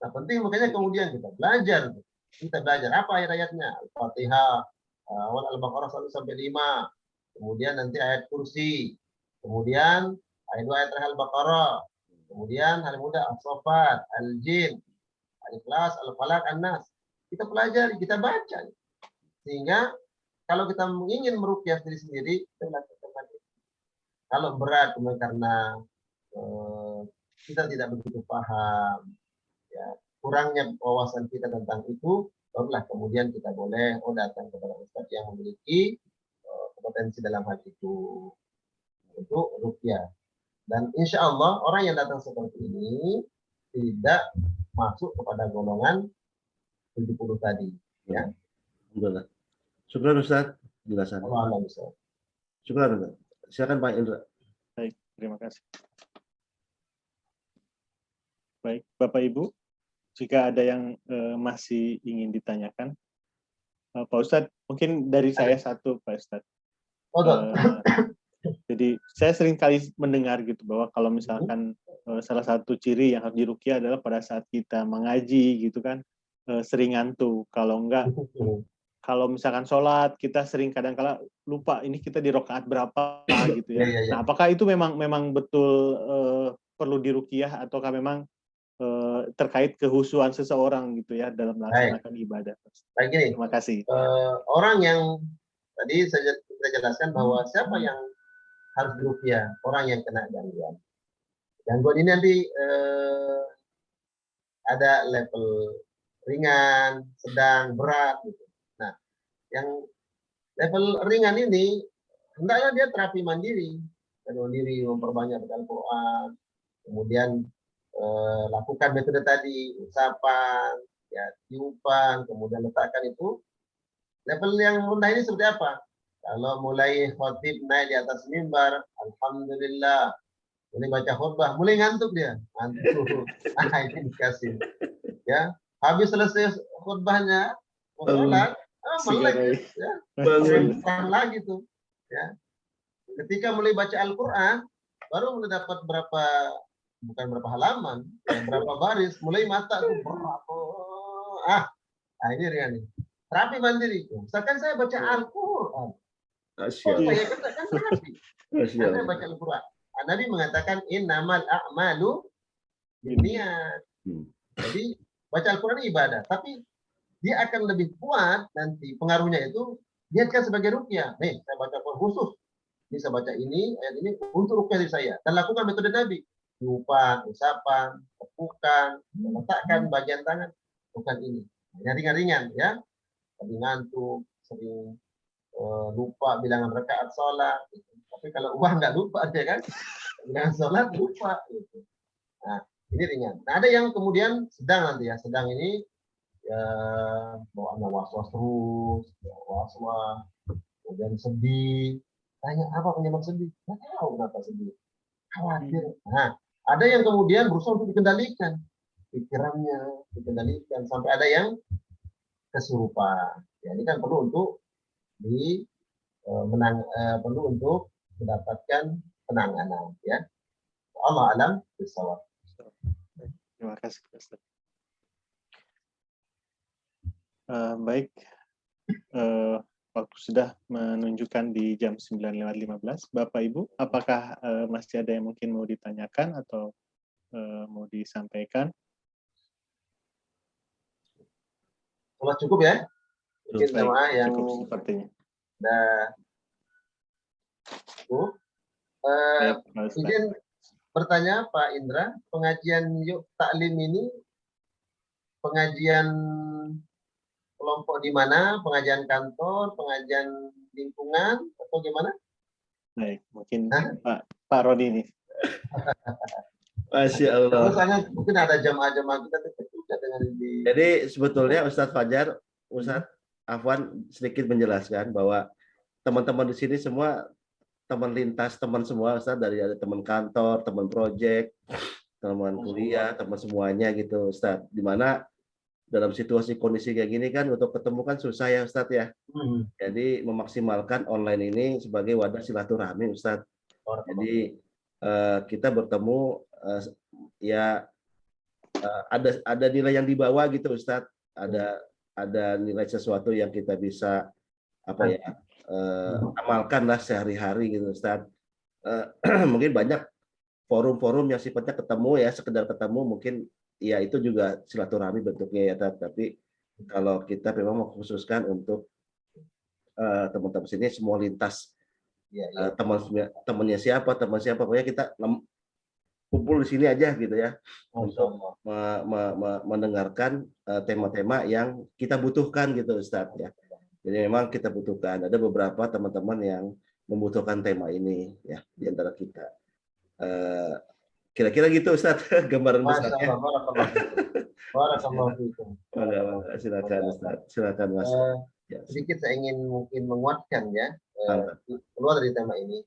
Nah, penting makanya kemudian kita belajar apa ayat-ayatnya, Al-Fatihah, awal Al-Baqarah 1 sampai 5, kemudian nanti ayat kursi, kemudian ayat 2 ayat Al-Baqarah, kemudian hal muda As-Saffat, Al-Jin, Al-Ikhlas, Al-Falaq, An-Nas. Kita pelajari, kita baca, sehingga kalau kita ingin meruqyah diri sendiri, kita lakukan. Kalau berat karena kita tidak begitu paham, ya, kurangnya wawasan kita tentang itu, barulah kemudian kita boleh datang kepada ustaz yang memiliki kompetensi dalam hal itu untuk ruqyah. Dan insya Allah orang yang datang seperti ini tidak masuk kepada golongan 70 tadi. Ya. Alhamdulillah. Syukur Ustaz, jelasan. Syukur Ustaz. Silakan Pak Indra. Baik, terima kasih. Baik, Bapak Ibu, jika ada yang masih ingin ditanyakan, Pak Ustadz, mungkin dari saya satu, Pak Ustadz. Oh, jadi Jadi saya sering kali mendengar gitu bahwa kalau misalkan salah satu ciri yang harus diruqyah adalah pada saat kita mengaji gitu kan sering ngantuk. Kalau enggak, kalau misalkan sholat kita sering kadang-kala lupa ini kita di rakaat berapa gitu ya. Ya. Nah, apakah itu memang betul perlu diruqyah ataukah memang terkait kehusuan seseorang gitu ya dalam melaksanakan ibadah? Baik gini, Terima kasih. orang yang tadi saya jelaskan bahwa siapa yang harus diruqyah, orang yang kena gangguan. Gangguan ini nanti ada level ringan, sedang, berat gitu. Nah, yang level ringan ini hendaknya dia terapi mandiri, memperbanyak Al-Quran, kemudian lakukan metode tadi, usapan, ya, tiupan, kemudian letakkan itu. Level yang rendah ini seperti apa? Kalau mulai khotib naik di atas mimbar, alhamdulillah, mulai baca khutbah, mulai ngantuk dia, ngantuk. Ini dikasih, ya. Habis selesai khutbahnya, sholat, melek, ya, perang lagi tuh, ya. Ketika mulai baca Al-Quran, baru mulai dapat bukan berapa halaman, ya, berapa baris, mulai mata tuh berapa, ini ringan nih. Terapi mandiri. Misalkan saya baca Al-Quran, saya katakan terapi. Saya baca Al-Quran. Nabi mengatakan innamal a'malu binniyat. Jadi baca Al-Quran ibadah, tapi dia akan lebih kuat nanti pengaruhnya itu niatkan sebagai ruqyah. Nih, saya baca Quran khusus. Ini saya baca ini, ayat ini untuk ruqyah dari saya. Dan lakukan metode Nabi. Tiupan, usapan, tepukan, letakkan bagian tangan. Bukan ini. Yang ringan-ringan ya. Sering ngantuk, sering lupa bilangan rakaat sholat. Gitu. Tapi kalau uang nggak lupa dia kan. Bilangan sholat lupa. Gitu. Nah, ini ringan. Nah, ada yang kemudian sedang nanti ya. Sedang ini ya bawaannya was-was terus, ya, was-was, kemudian sedih. Tanya apa penyebab sedih? Nggak tahu kenapa sedih. Khawatir. Nah, ada yang kemudian berusaha untuk dikendalikan pikirannya, dikendalikan sampai ada yang kesurupan. Ya, ini kan perlu untuk perlu untuk mendapatkan penanganan. Ya, Allah alam bisawab. Terima kasih, Ustaz. Baik, waktu sudah menunjukkan di jam 9.15. Bapak Ibu, apakah masih ada yang mungkin mau ditanyakan atau mau disampaikan? Sudah cukup ya? Mungkin sama yang cukup sepertinya. Izin bertanya Pak Indra, pengajian Yuk Taklim ini pengajian kelompok di mana? Pengajian kantor, pengajian lingkungan, atau gimana? Baik, mungkin Pak Rodi ini. Masya Allah. Terus mungkin ada jamaah-jamaah kita juga dengan di. Jadi sebetulnya Ustadz Fajar, Ustadz Afwan sedikit menjelaskan bahwa teman-teman di sini semua teman lintas, teman semua Ustadz, dari ada teman kantor, teman proyek, teman kuliah, teman semuanya gitu Ustadz. Dimana dalam situasi kondisi kayak gini kan untuk ketemu kan susah ya Ustadz ya. Jadi memaksimalkan online ini sebagai wadah silaturahmi Ustadz. Jadi kita bertemu ada nilai yang dibawa gitu Ustadz. Ada nilai sesuatu yang kita bisa amalkan lah sehari-hari gitu Ustadz. Mungkin banyak forum-forum yang sifatnya ketemu ya, sekedar ketemu mungkin ya itu juga silaturahmi bentuknya ya, tapi kalau kita memang mengkhususkan untuk teman-teman sini semua lintas, temannya siapa, pokoknya kita kumpul di sini aja gitu ya, untuk mendengarkan tema-tema yang kita butuhkan gitu Ustadz ya. Jadi memang kita butuhkan, ada beberapa teman-teman yang membutuhkan tema ini ya di antara kita. Kira-kira gitu Ustadz gambaran besarnya. Silakan Ustadz, silakan Mas. Sedikit saya ingin mungkin menguatkan ya keluar dari tema ini.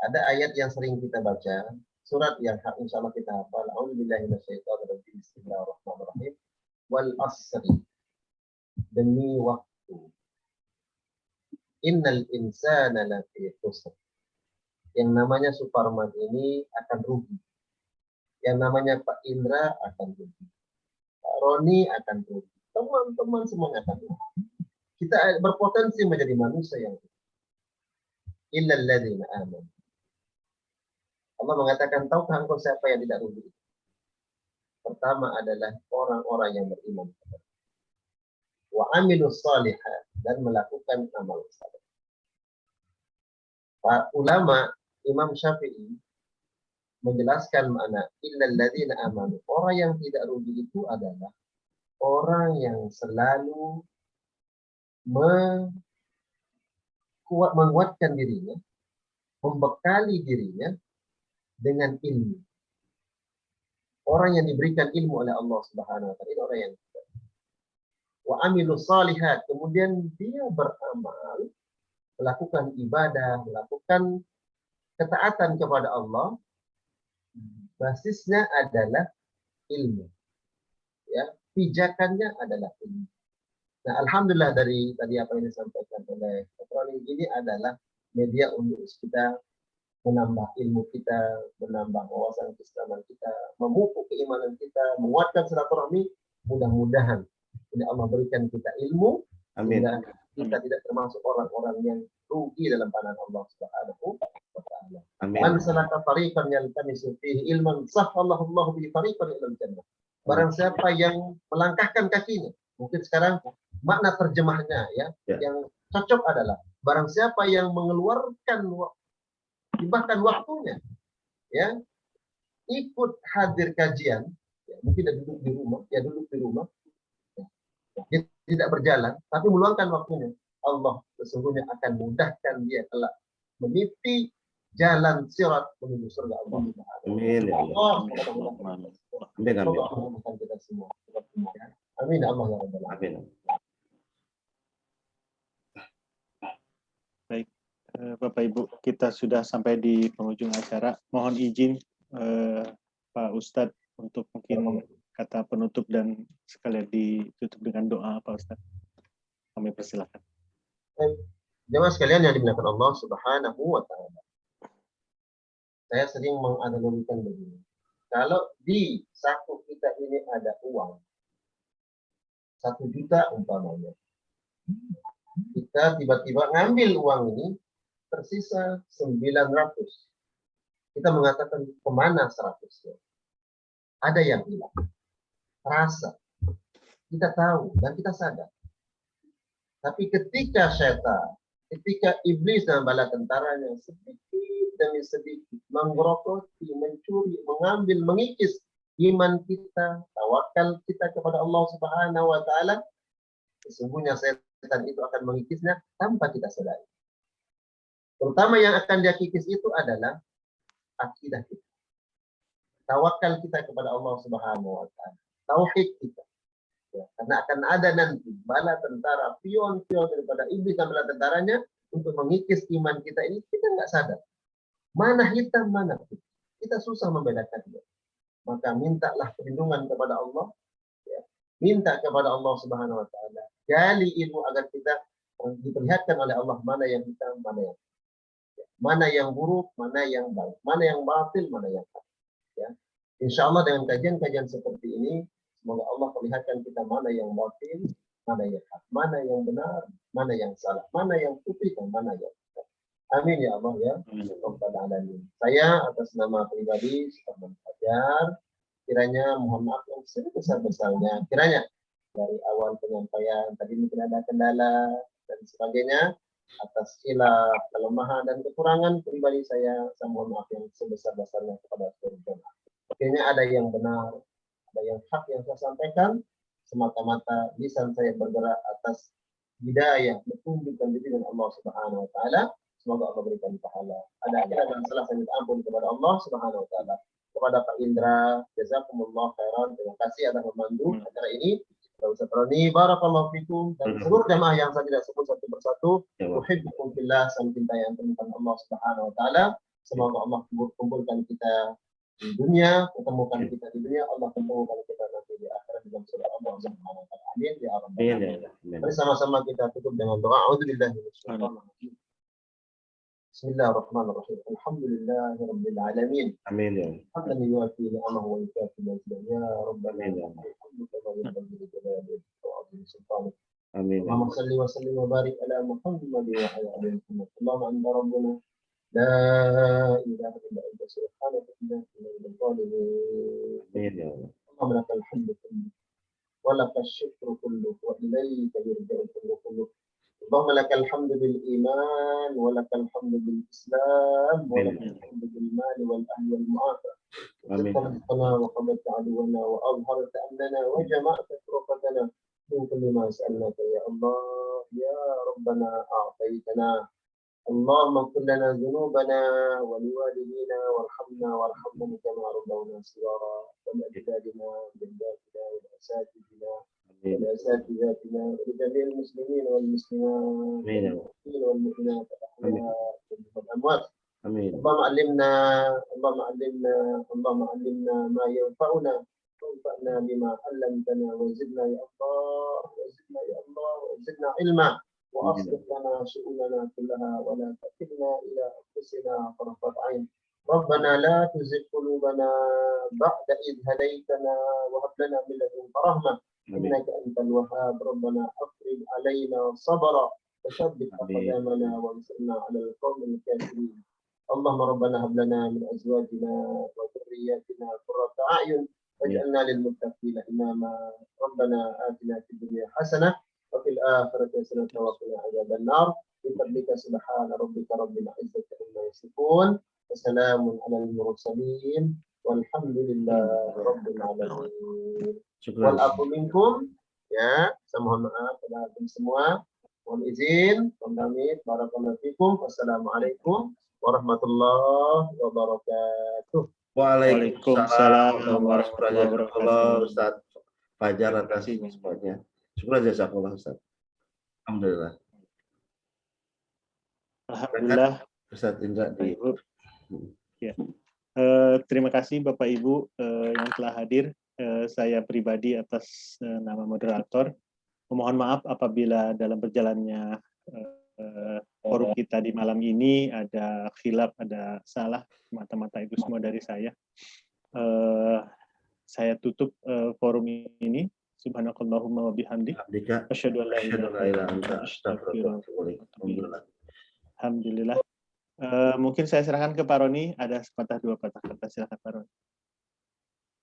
Ada ayat yang sering kita baca, surat yang insya Allah kita hafal. A'udzubillahi minasyaitonirrajim. Bismillahirrahmanirrahim. Wal asri, demi waktu. Innal insana lafi khusr. Yang namanya Suparman ini akan rugi. Yang namanya Pak Indra akan rugi. Pak Roni akan rugi. Teman-teman semuanya akan rugi. Kita berpotensi menjadi manusia yang rugi. Illal ladzina amanu. Allah mengatakan, tahukah engkau siapa yang tidak rugi? Pertama adalah orang-orang yang beriman. Wa amilus shalihat, dan melakukan amal saleh. Pak ulama Imam Syafi'i menjelaskan makna illal ladzina amanu. Orang yang tidak rugi itu adalah orang yang selalu menguatkan dirinya, membekali dirinya dengan ilmu. Orang yang diberikan ilmu oleh Allah Subhanahu wa taala, ini orang yang wa amilus shalihat, kemudian dia beramal, melakukan ibadah, melakukan ketaatan kepada Allah, basisnya adalah ilmu. Ya, pijakannya adalah ilmu. Nah, alhamdulillah dari tadi apa yang disampaikan oleh Dr. ini adalah media untuk kita menambah ilmu kita, menambah wawasan keislaman kita, memupuk keimanan kita, menguatkan silaturahmi. Mudah-mudahan ini Allah berikan kita ilmu, Amin. sehingga kita tidak termasuk orang-orang yang rugi dalam pandangan Allah Subhanahu wa taala. Amin. Man salaka tariqan yaltamisu fihi ilman sahhalahu Allah bihi tariqan ilal jannah. Barang siapa yang melangkahkan kakinya, mungkin sekarang makna terjemahnya ya, yang cocok adalah barang siapa yang mengeluarkan bahkan waktunya ya, ikut hadir kajian, ya, mungkin dia duduk di rumah, dia tidak berjalan, tapi meluangkan waktunya, Allah sesungguhnya akan mudahkan dia kelak meniti jalan sirat menuju surga Allah. Amin. Amin. Amin. Allah ya Rabbal alamin. Amin. Baik, Bapak Ibu, kita sudah sampai di penghujung acara. Mohon izin Pak Ustadz untuk mungkin kata penutup dan sekalian ditutup dengan doa, Pak Ustadz. Kami persilakan. Jemaah sekalian yang dimuliakan Allah Subhanahu wa taala. Saya sering menganalogikan begini. Kalau di saku kita ini ada uang 1 juta umpamanya, kita tiba-tiba ngambil uang ini, tersisa 900. Kita mengatakan kemana 100-nya? Ada yang hilang. Rasa. Kita tahu dan kita sadar. Tapi ketika syaitan, ketika iblis dan bala tentaranya sedikit demi sedikit menggerogoti, mencuri, mengambil, mengikis iman kita, tawakal kita kepada Allah Subhanahu wa taala, sesungguhnya setan itu akan mengikisnya tanpa kita sadari. Terutama yang akan dia kikis itu adalah akidah kita. Tawakal kita kepada Allah Subhanahu wa taala. Tauhid kita. Ya, karena akan ada nanti bala tentara, pion-pion daripada iblis dan bala tentaranya untuk mengikis iman kita ini, kita nggak sadar. Mana hitam, mana putih. Kita susah membedakannya. Maka mintalah perlindungan kepada Allah. Ya. Minta kepada Allah Subhanahu wa taala. Gali ilmu agar kita diperlihatkan oleh Allah mana yang hitam, mana yang putih. Mana yang buruk, mana yang baik. Mana yang batil, mana yang hak. Ya. Insya Allah dengan kajian-kajian seperti ini, semoga Allah perlihatkan kita mana yang batil, mana yang hak, mana yang benar, mana yang salah, mana yang putih, dan mana yang hitam. Amin ya Allah ya. Saya atas nama pribadi Suparman Fajar, kiranya mohon maaf yang sebesar-besarnya. Kiranya dari awal penyampaian tadi mungkin ada kendala dan sebagainya, atas khilaf, kelemahan dan kekurangan pribadi saya mohon maaf yang sebesar-besarnya kepada seluruh jemaah. Akhirnya ada yang benar, ada yang hak yang saya sampaikan, semata-mata lisan saya bergerak atas hidayah, petunjuk dan bimbingan Allah Subhanahu wa taala. Semoga Allah berikan pahala. Ada dan salah saya minta ampun kepada Allah Subhanahu wa taala. Kepada Pak Indra, jazakumullah khairan. Terima kasih atas membantu acara ini. Ustaz Roni, barakallahu fikum, dan seluruh jamaah yang saya tidak sebut satu persatu. Uhibbukum fillah, saling cinta yang temukan Allah Subhanahu wa taala. Semoga Allah kumpulkan kita di dunia, ketemukan kita di dunia, Allah ketemukan kita nanti di akhirat dalam surga Allah Subhanahu wa taala. Amin ya rabbal alamin. Mari sama-sama kita tutup dengan doa. A'udzubillahi minasyaitonir rajim. Bismillahirrahmanirrahim. Alhamdulillahirabbil alamin. Amin ya Allah. حمدا يوافي نعمه ويكافئ مزيدا يا ربنا آمين يا لك الحمد كما ينبغي لجلال وجهك وعظيم سلطانك. Amin ya اللهم Allah. صل وسلم وبارك على محمد وعلى ال محمد. اللهم انت ربنا لا اله الا انت سبحانك انا كنا من الظالمين. Amin ya Allah. اللهم لك الحمد كله ولك الشكر كله واليك يرجع الامر كله. اللهم لك الحمد بالإيمان ولك الحمد بالإسلام ولك Amin. الحمد بالمال والأهل والمعافى. Amin. وزدت رزقنا وقبلت عدونا وأظهرت أمننا وجمعت فرقتنا من كل ما سألناك يا الله يا ربنا أعطيتنا. اللهم اغفر لنا ذنوبنا ولوالدينا وارحمنا وارحمهم كما ربونا صغارا ولأجدادنا وجداتنا ولأساتذتنا Amin. ولأساتذتنا ولجميع المسلمين والمسلمات Amin ya Allah. والمؤمنين والمؤمنات الأحياء منهم والأموات. Amin. اللهم علمنا اللهم علمنا ما ينفعنا وانفعنا بما علمتنا وزدنا يا الله وزدنا يا الله وزدنا علما وأصلح لنا شؤوننا كلها ولا تكلنا إلى أنفسنا طرفة عين. ربنا لا تزغ قلوبنا بعد إذ هديتنا وهب لنا من لدنك رحمة Amin. إنك أنت الوهاب. ربنا أفرغ علينا صبرا وثبت آمين. أقدامنا وانصرنا على القوم الكافرين. اللهم ربنا هب لنا من أزواجنا وذرياتنا قرة أعين واجعلنا للمتقين إماما. ربنا آتنا في الدنيا حسنة وفي الآخرة حسنة وقنا عذاب النار. بفضلك سبحان ربك رب العزة عما يصفون وسلام على المرسلين والحمد لله رب العالمين. Syukran. Walafu minkum, ya, saya mohon maaf kepada semua. Mohon izin, pamit, barakallahu fikum. Wassalamualaikum warahmatullahi wabarakatuh. Waalaikumsalam warahmatullahi wabarakatuh. Ustaz Fajar atas Terima kasih. semuanya. Syukur jazakallah Ustaz. Alhamdulillah. Alhamdulillah. Ustaz Indra Bapak di Ibu. Ya. Terima kasih Bapak Ibu yang telah hadir. Saya pribadi atas nama moderator memohon maaf apabila dalam berjalannya forum kita di malam ini ada khilaf, ada salah, mata-mata itu semua dari saya. Saya tutup forum ini. Subhanakallahumma wa bihamdik. Abdika. Asyhadu an la ilaha illa anta astaghfiruka wa atubu ilaik. Alhamdulillah. Alhamdulillah. Mungkin saya serahkan ke Pak Roni, ada sepatah dua patah kata, silakan Pak Roni.